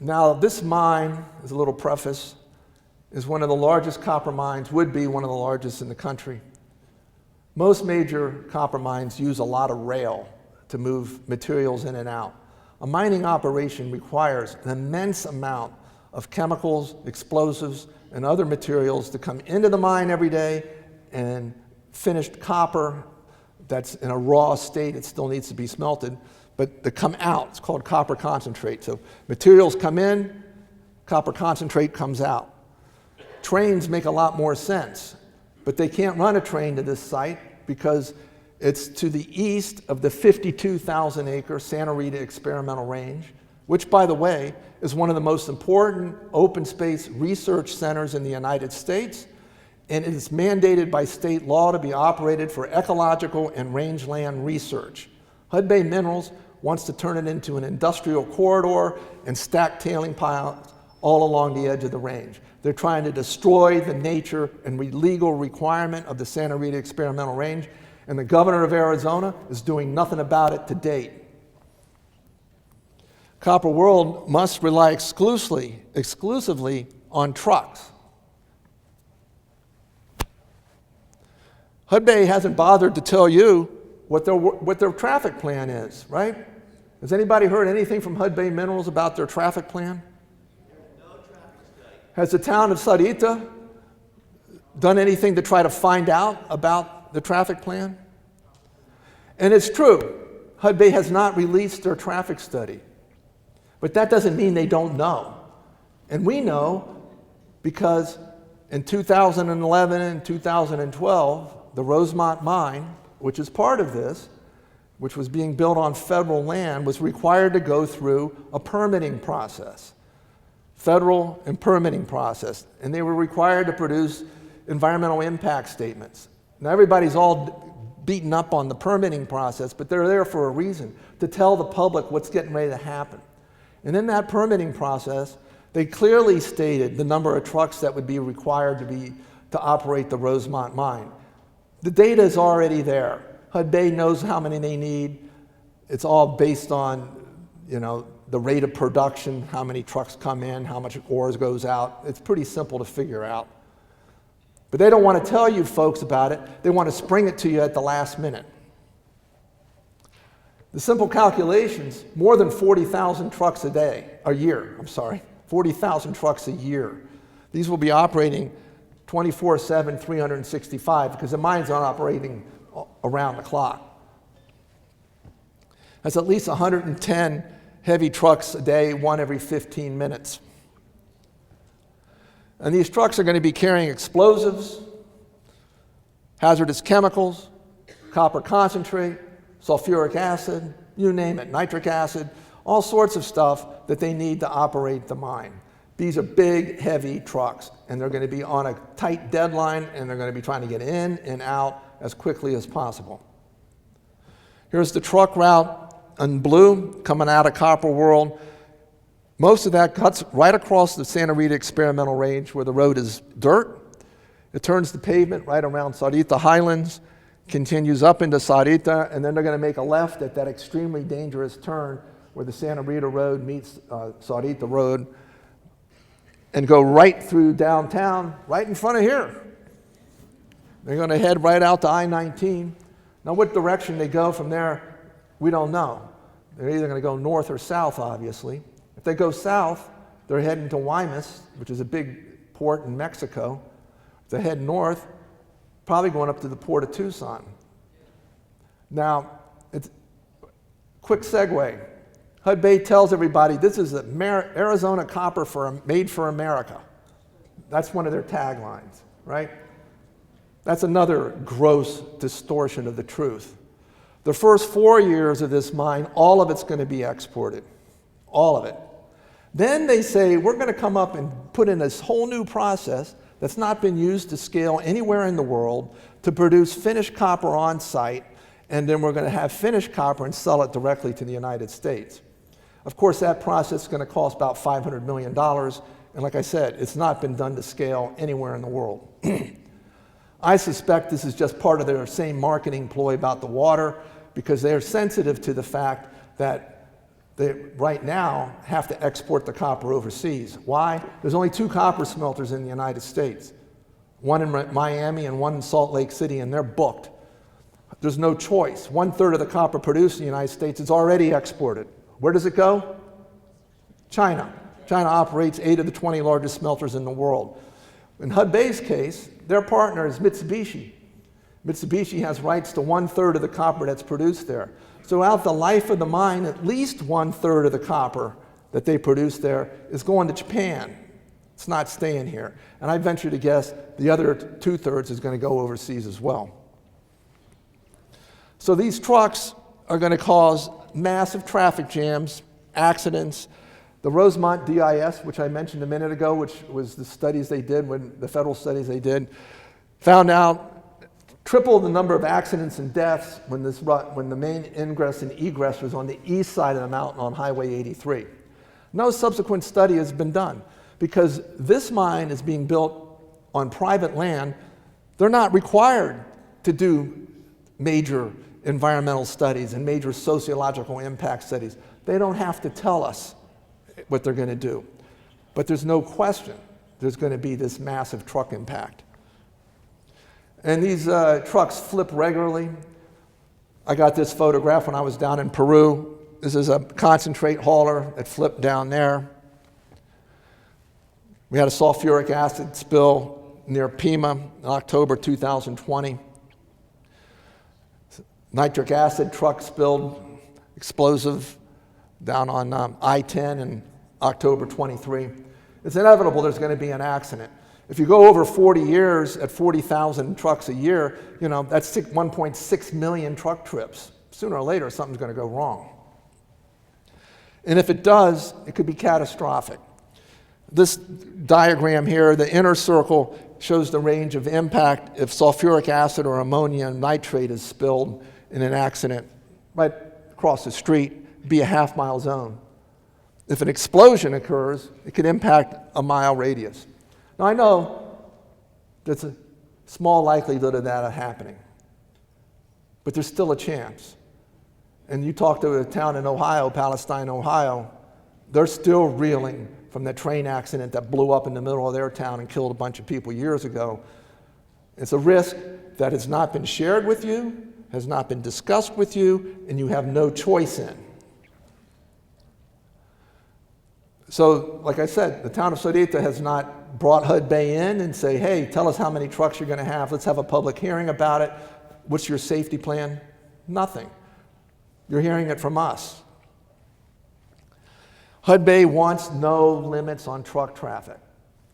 S3: Now, this mine, as a little preface, is one of the largest copper mines, would be one of the largest in the country. Most major copper mines use a lot of rail to move materials in and out. A mining operation requires an immense amount of chemicals, explosives, and other materials to come into the mine every day, and finished copper that's in a raw state, it still needs to be smelted, but they come out. It's called copper concentrate. So materials come in, copper concentrate comes out. Trains make a lot more sense, but they can't run a train to this site because it's to the east of the 52,000 acre Santa Rita experimental range, which, by the way, is one of the most important open space research centers in the United States, and it is mandated by state law to be operated for ecological and rangeland research. Hudbay Minerals wants to turn it into an industrial corridor and stack tailing piles all along the edge of the range. They're trying to destroy the nature and legal requirement of the Santa Rita experimental range, and the governor of Arizona is doing nothing about it to date. Copper World must rely exclusively on trucks. Hudbay hasn't bothered to tell you what their traffic plan is, right? Has anybody heard anything from Hudbay Minerals about their traffic plan? No traffic study. Has the town of Sahuarita done anything to try to find out about the traffic plan? And it's true, Hudbay has not released their traffic study, but that doesn't mean they don't know. And we know because in 2011 and 2012, the Rosemont mine, which is part of this, which was being built on federal land, was required to go through a permitting process, federal and permitting process, and they were required to produce environmental impact statements. Now everybody's all beaten up on the permitting process, but they're there for a reason, to tell the public what's getting ready to happen. And in that permitting process, they clearly stated the number of trucks that would be required to operate the Rosemont mine. The data is already there. Hudbay knows how many they need. It's all based on, the rate of production, how many trucks come in, how much ore goes out. It's pretty simple to figure out. But they don't want to tell you folks about it. They want to spring it to you at the last minute. The simple calculations, more than 40,000 trucks a year, 40,000 trucks a year. These will be operating 24/7, 365, because the mines aren't operating around the clock. That's at least 110 heavy trucks a day, one every 15 minutes. And these trucks are going to be carrying explosives, hazardous chemicals, copper concentrate, sulfuric acid, you name it, nitric acid, all sorts of stuff that they need to operate the mine. These are big, heavy trucks, and they're going to be on a tight deadline, and they're going to be trying to get in and out as quickly as possible. Here's the truck route in blue coming out of Copper World. Most of that cuts right across the Santa Rita experimental range where the road is dirt. It turns to pavement right around Sahuarita Highlands, continues up into Sahuarita, and then they're going to make a left at that extremely dangerous turn where the Santa Rita Road meets Sahuarita Road, and go right through downtown, right in front of here. They're going to head right out to I-19. Now, what direction they go from there, we don't know. They're either going to go north or south, obviously. If they go south, they're heading to Guaymas, which is a big port in Mexico. If they head north, probably going up to the port of Tucson. Now, it's quick segue. Hudbay tells everybody this is Arizona copper made for America. That's one of their taglines, right? That's another gross distortion of the truth. The first 4 years of this mine, all of it's going to be exported, all of it. Then they say, we're going to come up and put in this whole new process that's not been used to scale anywhere in the world to produce finished copper on site, and then we're going to have finished copper and sell it directly to the United States. Of course, that process is going to cost about $500 million, and like I said, it's not been done to scale anywhere in the world. I suspect this is just part of their same marketing ploy about the water, because they're sensitive to the fact that they right now have to export the copper overseas. Why? There's only 2 copper smelters in the United States, one in Miami and one in Salt Lake City, and they're booked. There's no choice. 1/3 of the copper produced in the United States is already exported. Where does it go? China. China operates 8 of the 20 largest smelters in the world. In Hudbay's case, their partner is Mitsubishi. Mitsubishi has rights to 1/3 of the copper that's produced there. So out the life of the mine, at least 1/3 of the copper that they produce there is going to Japan. It's not staying here. And I venture to guess the other 2/3 is going to go overseas as well. So these trucks are going to cause massive traffic jams, accidents. The Rosemont DIS, which I mentioned a minute ago, which was the studies they did, the federal studies they did, found out triple the number of accidents and deaths when the main ingress and egress was on the east side of the mountain on Highway 83. No subsequent study has been done because this mine is being built on private land. They're not required to do major environmental studies and major sociological impact studies. They don't have to tell us what they're going to do. But there's no question there's going to be this massive truck impact. And these trucks flip regularly. I got this photograph when I was down in Peru. This is a concentrate hauler that flipped down there. We had a sulfuric acid spill near Pima in October 2020. Nitric acid truck spilled explosive down on I-10 in October 23. It's inevitable there's going to be an accident. If you go over 40 years at 40,000 trucks a year, that's 1.6 million truck trips. Sooner or later, something's going to go wrong. And if it does, it could be catastrophic. This diagram here, the inner circle, shows the range of impact if sulfuric acid or ammonium nitrate is spilled in an accident right across the street, be a half-mile zone. If an explosion occurs, it could impact a mile radius. Now, I know there's a small likelihood of that happening, but there's still a chance. And you talk to a town in Ohio, Palestine, Ohio, they're still reeling from that train accident that blew up in the middle of their town and killed a bunch of people years ago. It's a risk that has not been shared with you, has not been discussed with you, and you have no choice in. So, like I said, the town of Sahuarita has not brought Hudbay in and say, hey, tell us how many trucks you're going to have. Let's have a public hearing about it. What's your safety plan? Nothing. You're hearing it from us. Hudbay wants no limits on truck traffic.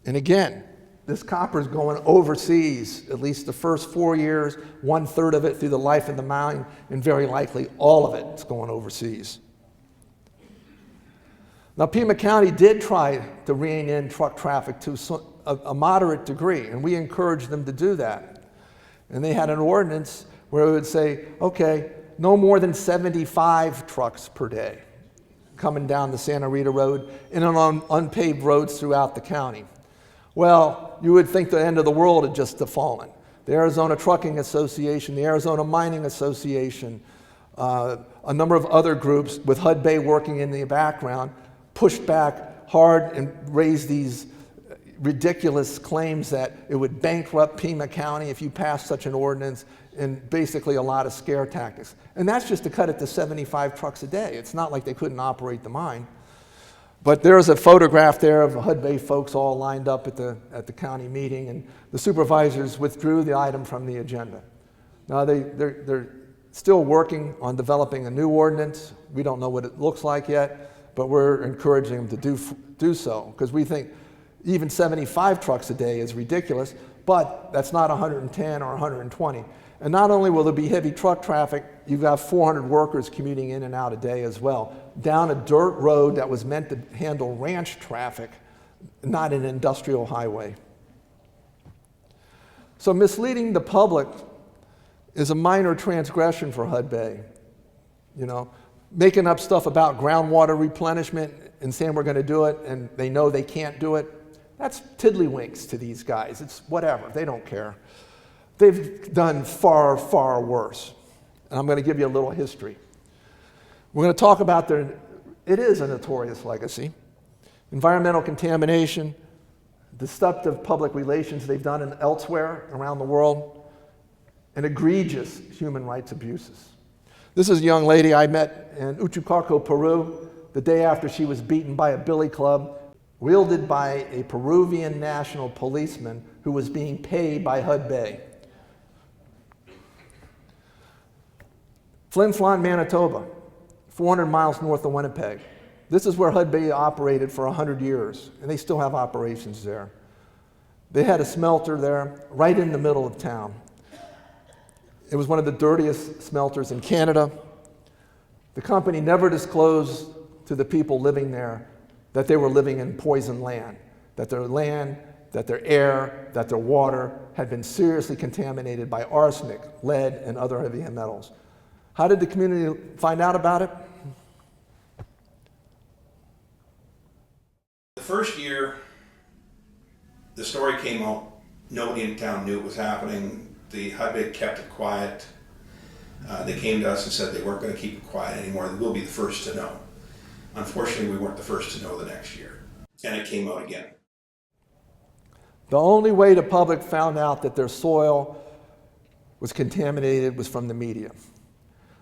S3: And again, this copper is going overseas, at least the first 4 years, 1/3 of it through the life of the mine, and very likely all of it is going overseas. Now, Pima County did try to rein in truck traffic to a moderate degree, and we encouraged them to do that. And they had an ordinance where it would say, okay, no more than 75 trucks per day coming down the Santa Rita Road and on unpaved roads throughout the county. Well, you would think the end of the world had just fallen. The Arizona Trucking Association, the Arizona Mining Association, a number of other groups with Hudbay working in the background pushed back hard and raised these ridiculous claims that it would bankrupt Pima County if you passed such an ordinance, and basically a lot of scare tactics. And that's just to cut it to 75 trucks a day. It's not like they couldn't operate the mine. But there's a photograph there of the Hudbay folks all lined up at the county meeting, and the supervisors withdrew the item from the agenda. Now they're still working on developing a new ordinance. We don't know what it looks like yet, but we're encouraging them to do so, because we think even 75 trucks a day is ridiculous, but that's not 110 or 120. And not only will there be heavy truck traffic, you've got 400 workers commuting in and out a day as well, down a dirt road that was meant to handle ranch traffic, not an industrial highway. So misleading the public is a minor transgression for Hudbay. You know, making up stuff about groundwater replenishment and saying we're going to do it and they know they can't do it, that's tiddlywinks to these guys. It's whatever. They don't care. They've done far, far worse. And I'm going to give you a little history. We're going to talk about it is a notorious legacy. Environmental contamination, deceptive public relations they've done elsewhere around the world, and egregious human rights abuses. This is a young lady I met in Uchucarco, Peru, the day after she was beaten by a billy club, wielded by a Peruvian national policeman who was being paid by Hudbay. Flin Flon, Manitoba, 400 miles north of Winnipeg. This is where Hudbay operated for 100 years, and they still have operations there. They had a smelter there right in the middle of town. It was one of the dirtiest smelters in Canada. The company never disclosed to the people living there that they were living in poison land, that their air, that their water had been seriously contaminated by arsenic, lead, and other heavy metals. How did the community find out about it?
S7: The first year the story came out, nobody in town knew it was happening. The Hudbay kept it quiet. They came to us and said they weren't going to keep it quiet anymore. We'll be the first to know. Unfortunately, we weren't the first to know the next year. And it came out again.
S3: The only way the public found out that their soil was contaminated was from the media.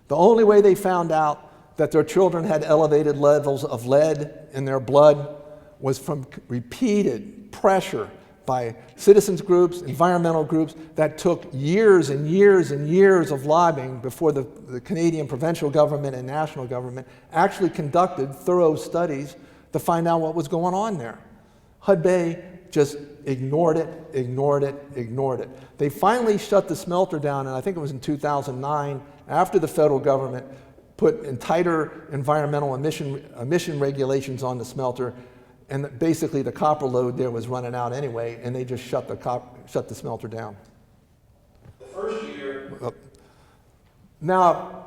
S3: The only way they found out that their children had elevated levels of lead in their blood was from repeated pressure by citizens groups, environmental groups, that took years and years and years of lobbying before the Canadian provincial government and national government actually conducted thorough studies to find out what was going on there. Hudbay just ignored it, ignored it, ignored it. They finally shut the smelter down, and I think it was in 2009, after the federal government put in tighter environmental emission regulations on the smelter, and basically the copper load there was running out anyway, and they just shut the smelter down.
S7: The first year.
S3: Now,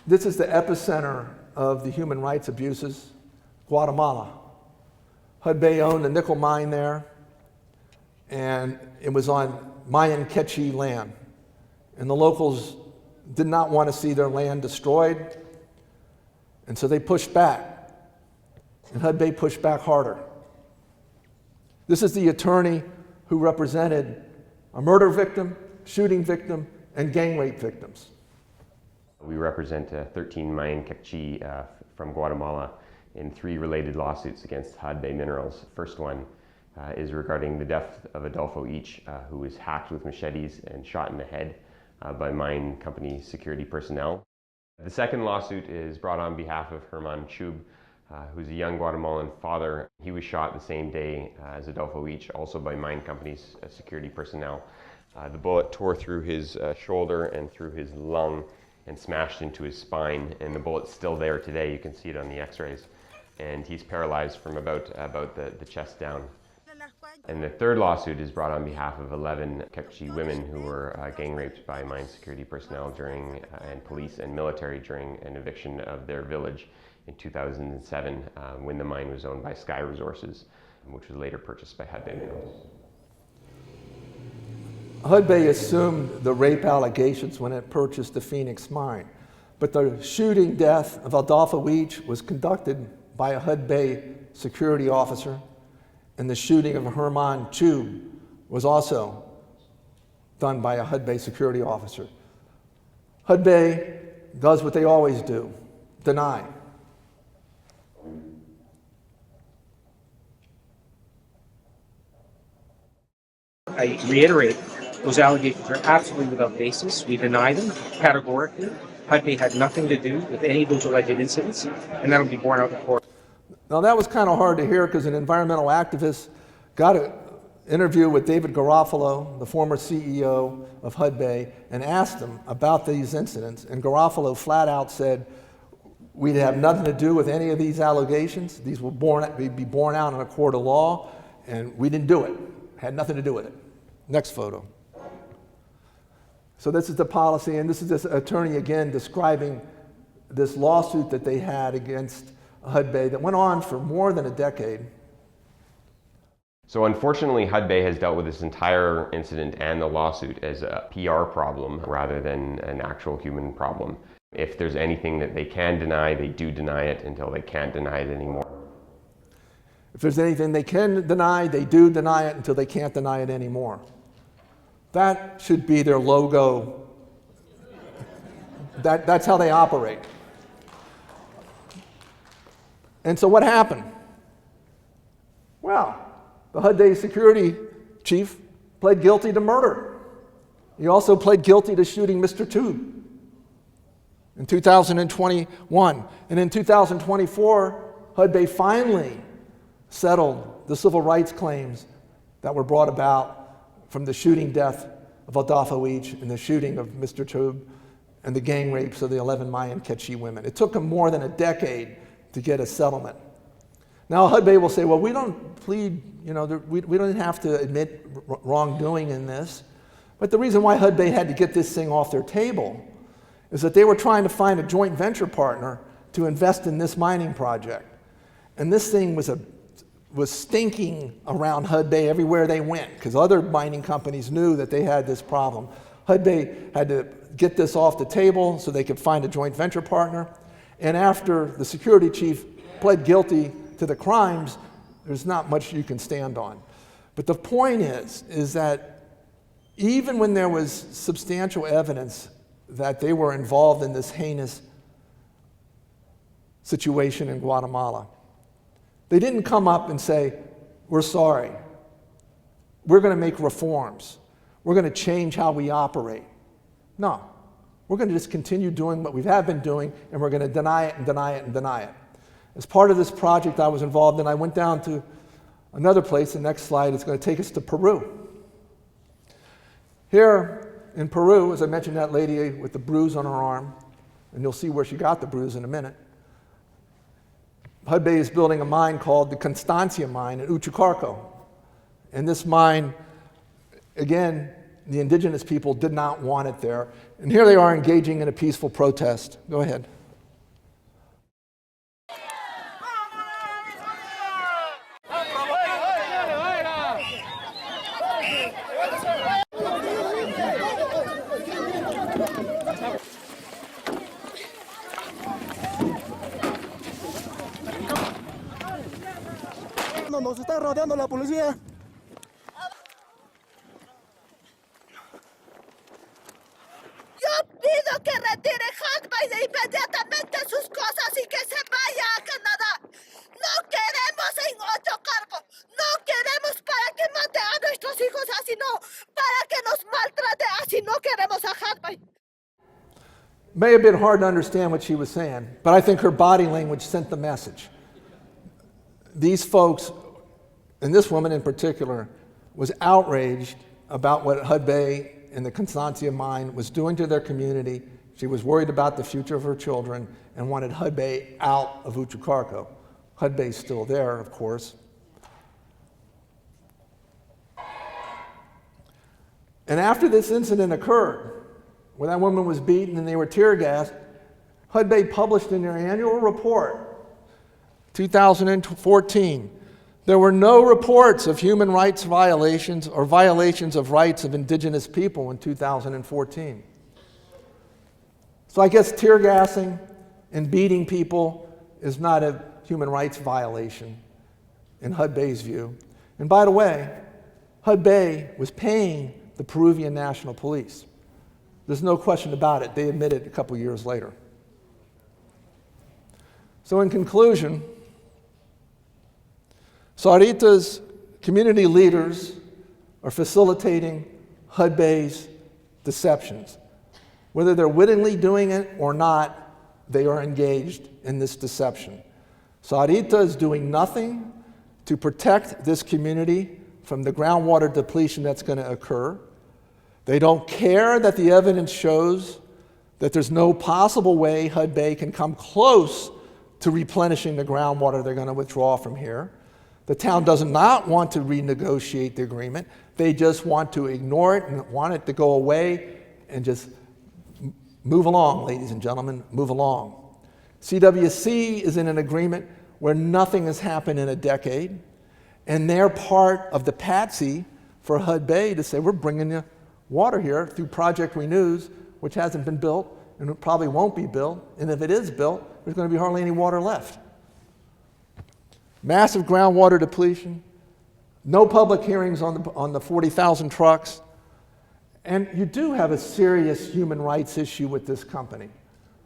S3: this is the epicenter of the human rights abuses, Guatemala. Hudbay owned a nickel mine there, and it was on Mayan Quechua land. And the locals did not want to see their land destroyed, and so they pushed back. And Hudbay pushed back harder. This is the attorney who represented a murder victim, shooting victim, and gang rape victims.
S8: We represent 13 Mayan Kekchi from Guatemala in 3 related lawsuits against Hudbay Minerals. First one is regarding the death of Adolfo Each, who was hacked with machetes and shot in the head by mine company security personnel. The second lawsuit is brought on behalf of Herman Chub, who's a young Guatemalan father. He was shot the same day as Adolfo Each, also by mine company's security personnel. The bullet tore through his shoulder and through his lung and smashed into his spine, and the bullet's still there today. You can see it on the x-rays. And he's paralyzed from about the chest down. And the third lawsuit is brought on behalf of 11 Kekchi women who were gang raped by mine security personnel during, and police and military during an eviction of their village in 2007 when the mine was owned by Sky Resources, which was later purchased by Hudbay Minerals.
S3: Hudbay assumed the rape allegations when it purchased the Phoenix mine, but the shooting death of Adolfo Each was conducted by a Hudbay security officer, and the shooting of Herman Chub was also done by a Hudbay security officer. Hudbay does what they always do, deny.
S9: I reiterate, those allegations are absolutely without basis. We deny them categorically. Hudbay had nothing to do with any of those alleged incidents, and that'll be borne out in court.
S3: Now that was kind of hard to hear because an environmental activist got an interview with David Garofalo, the former CEO of Hudbay, and asked him about these incidents. And Garofalo flat out said, we'd have nothing to do with any of these allegations. These will be borne out in a court of law, and we didn't do it. Had nothing to do with it. Next photo. So this is the policy, and this is this attorney again describing this lawsuit that they had against Hudbay that went on for more than a decade.
S8: So unfortunately, Hudbay has dealt with this entire incident and the lawsuit as a PR problem rather than an actual human problem. If there's anything that they can deny, they do deny it until they can't deny it anymore.
S3: If there's anything they can deny, they do deny it until they can't deny it anymore. That should be their logo. That's how they operate. And so what happened? Well, the Hudbay security chief pled guilty to murder. He also pled guilty to shooting Mr. Chub in 2021. And in 2024, Hudbay finally settled the civil rights claims that were brought about from the shooting death of Adolfo Each and the shooting of Mr. Chub and the gang rapes of the 11 Mayan Kekchi women. It took them more than a decade to get a settlement. Now Hudbay will say, well, we don't plead, we don't have to admit wrongdoing in this. But the reason why Hudbay had to get this thing off their table is that they were trying to find a joint venture partner to invest in this mining project. And this thing was stinking around Hudbay everywhere they went because other mining companies knew that they had this problem. Hudbay had to get this off the table so they could find a joint venture partner. And after the security chief pled guilty to the crimes, there's not much you can stand on. But the point is that even when there was substantial evidence that they were involved in this heinous situation in Guatemala, they didn't come up and say, we're sorry. We're going to make reforms. We're going to change how we operate. No. We're going to just continue doing what we have been doing, and we're going to deny it and deny it and deny it. As part of this project I was involved in, I went down to another place. The next slide is going to take us to Peru. Here in Peru, as I mentioned, that lady with the bruise on her arm, and you'll see where she got the bruise in a minute. Hudbay is building a mine called the Constancia mine in Uchucarco. And this mine, again, the indigenous people did not want it there. And here they are engaging in a peaceful protest. Go ahead.
S10: Nos está rodeando la policía.
S3: May have been hard to understand what she was saying, but I think her body language sent the message. These folks, and this woman in particular, was outraged about what Hudbay and the Constancia mine was doing to their community. She was worried about the future of her children and wanted Hudbay out of Uchucarcco. Hudbay's still there, of course. And after this incident occurred, where that woman was beaten and they were tear gassed, Hudbay published in their annual report, 2014, there were no reports of human rights violations or violations of rights of indigenous people in 2014. So I guess tear gassing and beating people is not a human rights violation in Hudbay's view. And by the way, Hudbay was paying the Peruvian National Police. There's no question about it. They admitted a couple years later. So in conclusion, Sahuarita's community leaders are facilitating Hudbay's deceptions. Whether they're wittingly doing it or not, they are engaged in this deception. Sahuarita is doing nothing to protect this community from the groundwater depletion that's going to occur. They don't care that the evidence shows that there's no possible way Hudbay can come close to replenishing the groundwater they're going to withdraw from here. The town does not want to renegotiate the agreement. They just want to ignore it and want it to go away and just move along, ladies and gentlemen, move along. CWC is in an agreement where nothing has happened in a decade, and they're part of the patsy for Hudbay to say, we're bringing you water here through Project Renews, which hasn't been built and it probably won't be built, and if it is built, there's going to be hardly any water left. Massive groundwater depletion, no public hearings on the 40,000 trucks, and you do have a serious human rights issue with this company.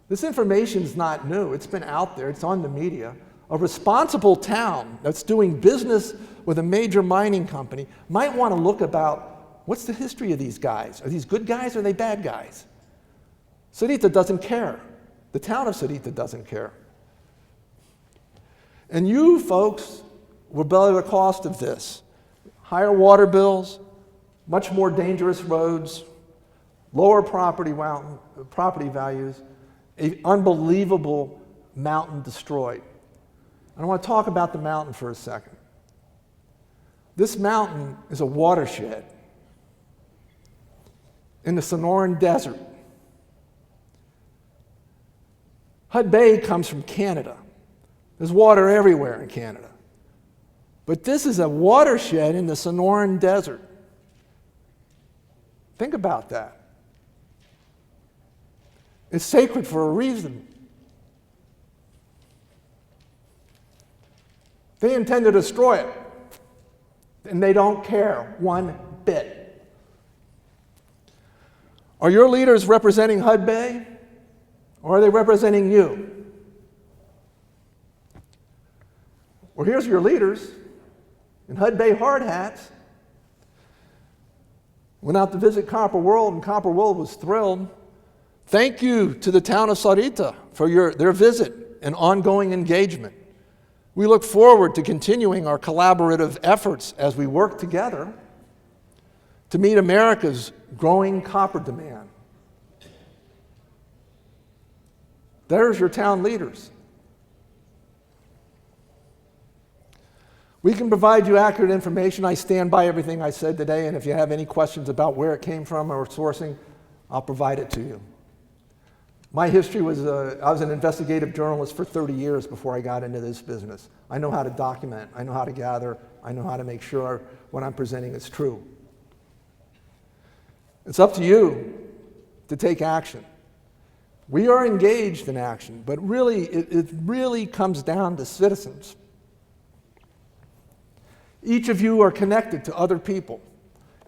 S3: This information is not new. It's been out there. It's on the media. A responsible town that's doing business with a major mining company might want to look about what's the history of these guys. Are these good guys or are they bad guys? Sarita doesn't care. The town of Sarita doesn't care. And you folks will bear the cost of this. Higher water bills, much more dangerous roads, lower property values, an unbelievable mountain destroyed. And I want to talk about the mountain for a second. This mountain is a watershed in the Sonoran Desert. Hudbay comes from Canada. There's water everywhere in Canada. But this is a watershed in the Sonoran Desert. Think about that. It's sacred for a reason. They intend to destroy it, and they don't care one bit. Are your leaders representing Hudbay, or are they representing you? Well, here's your leaders in Hudbay hard hats. Went out to visit Copper World, and Copper World was thrilled. Thank you to the town of Sahuarita for their visit and ongoing engagement. We look forward to continuing our collaborative efforts as we work together to meet America's growing copper demand. There's your town leaders. We can provide you accurate information. I stand by everything I said today, and if you have any questions about where it came from or sourcing, I'll provide it to you. My history was, I was an investigative journalist for 30 years before I got into this business. I know how to document, I know how to gather, I know how to make sure what I'm presenting is true. It's up to you to take action. We are engaged in action, but really, it really comes down to citizens. Each of you are connected to other people.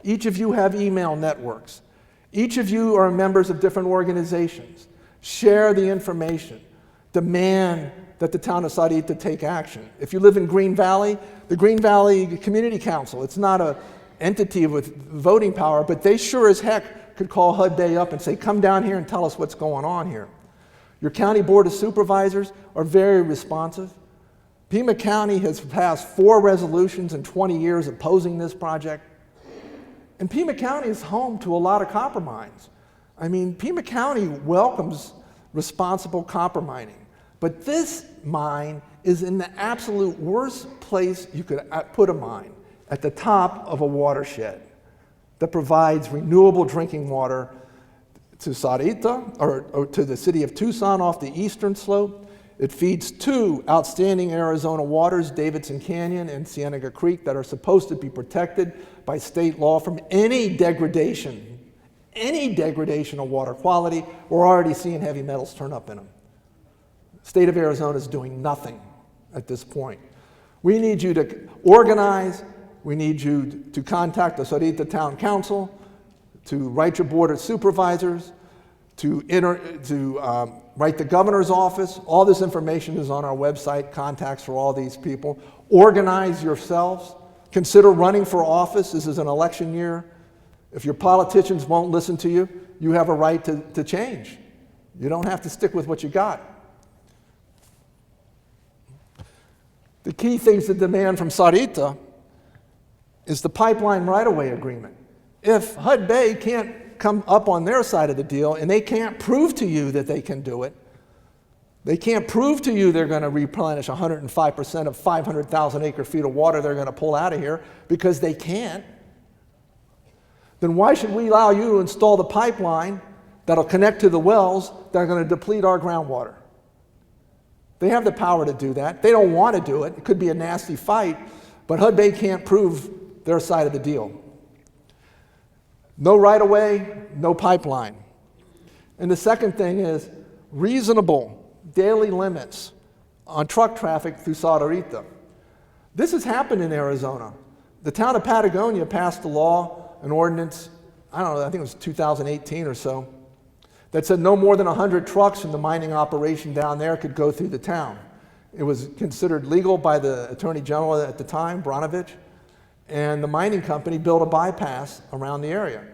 S3: Each of you have email networks. Each of you are members of different organizations. Share the information. Demand that the town of Sahuarita take action. If you live in Green Valley, the Green Valley Community Council, it's not an entity with voting power, but they sure as heck could call Hudbay up and say, come down here and tell us what's going on here. Your county board of supervisors are very responsive. Pima County has passed 4 resolutions in 20 years opposing this project. And Pima County is home to a lot of copper mines. I mean, Pima County welcomes responsible copper mining. But this mine is in the absolute worst place you could put a mine, at the top of a watershed that provides renewable drinking water to Sahuarita, or to the city of Tucson off the eastern slope. It feeds 2 outstanding Arizona waters, Davidson Canyon and Cienega Creek, that are supposed to be protected by state law from any degradation of water quality. We're already seeing heavy metals turn up in them. The state of Arizona is doing nothing at this point. We need you to organize. We need you to contact the Sahuarita Town Council, to write your board of supervisors, to write the governor's office. All this information is on our website, contacts for all these people. Organize yourselves. Consider running for office. This is an election year. If your politicians won't listen to you, you have a right to change. You don't have to stick with what you got. The key things to demand from Sahuarita is the pipeline right-of-way agreement. If Hudbay can't come up on their side of the deal and they can't prove to you that they can do it, they can't prove to you they're going to replenish 105% of 500,000 acre-feet of water they're going to pull out of here, because they can't, then why should we allow you to install the pipeline that'll connect to the wells that are going to deplete our groundwater? They have the power to do that. They don't want to do it. It could be a nasty fight, but Hudbay can't prove their side of the deal. No right-of-way, no pipeline. And the second thing is reasonable daily limits on truck traffic through Sahuarita. This has happened in Arizona. The town of Patagonia passed a law, an ordinance, I don't know, I think it was 2018 or so, that said no more than 100 trucks from the mining operation down there could go through the town. It was considered legal by the Attorney General at the time, Branovich, and the mining company built a bypass around the area.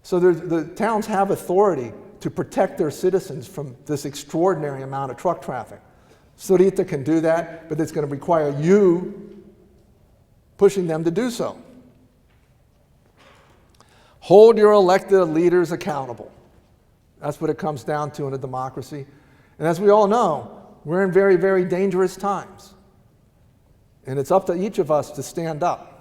S3: So the towns have authority to protect their citizens from this extraordinary amount of truck traffic. Sahuarita can do that, but it's going to require you pushing them to do so. Hold your elected leaders accountable. That's what it comes down to in a democracy. And as we all know, we're in very, very dangerous times. And it's up to each of us to stand up.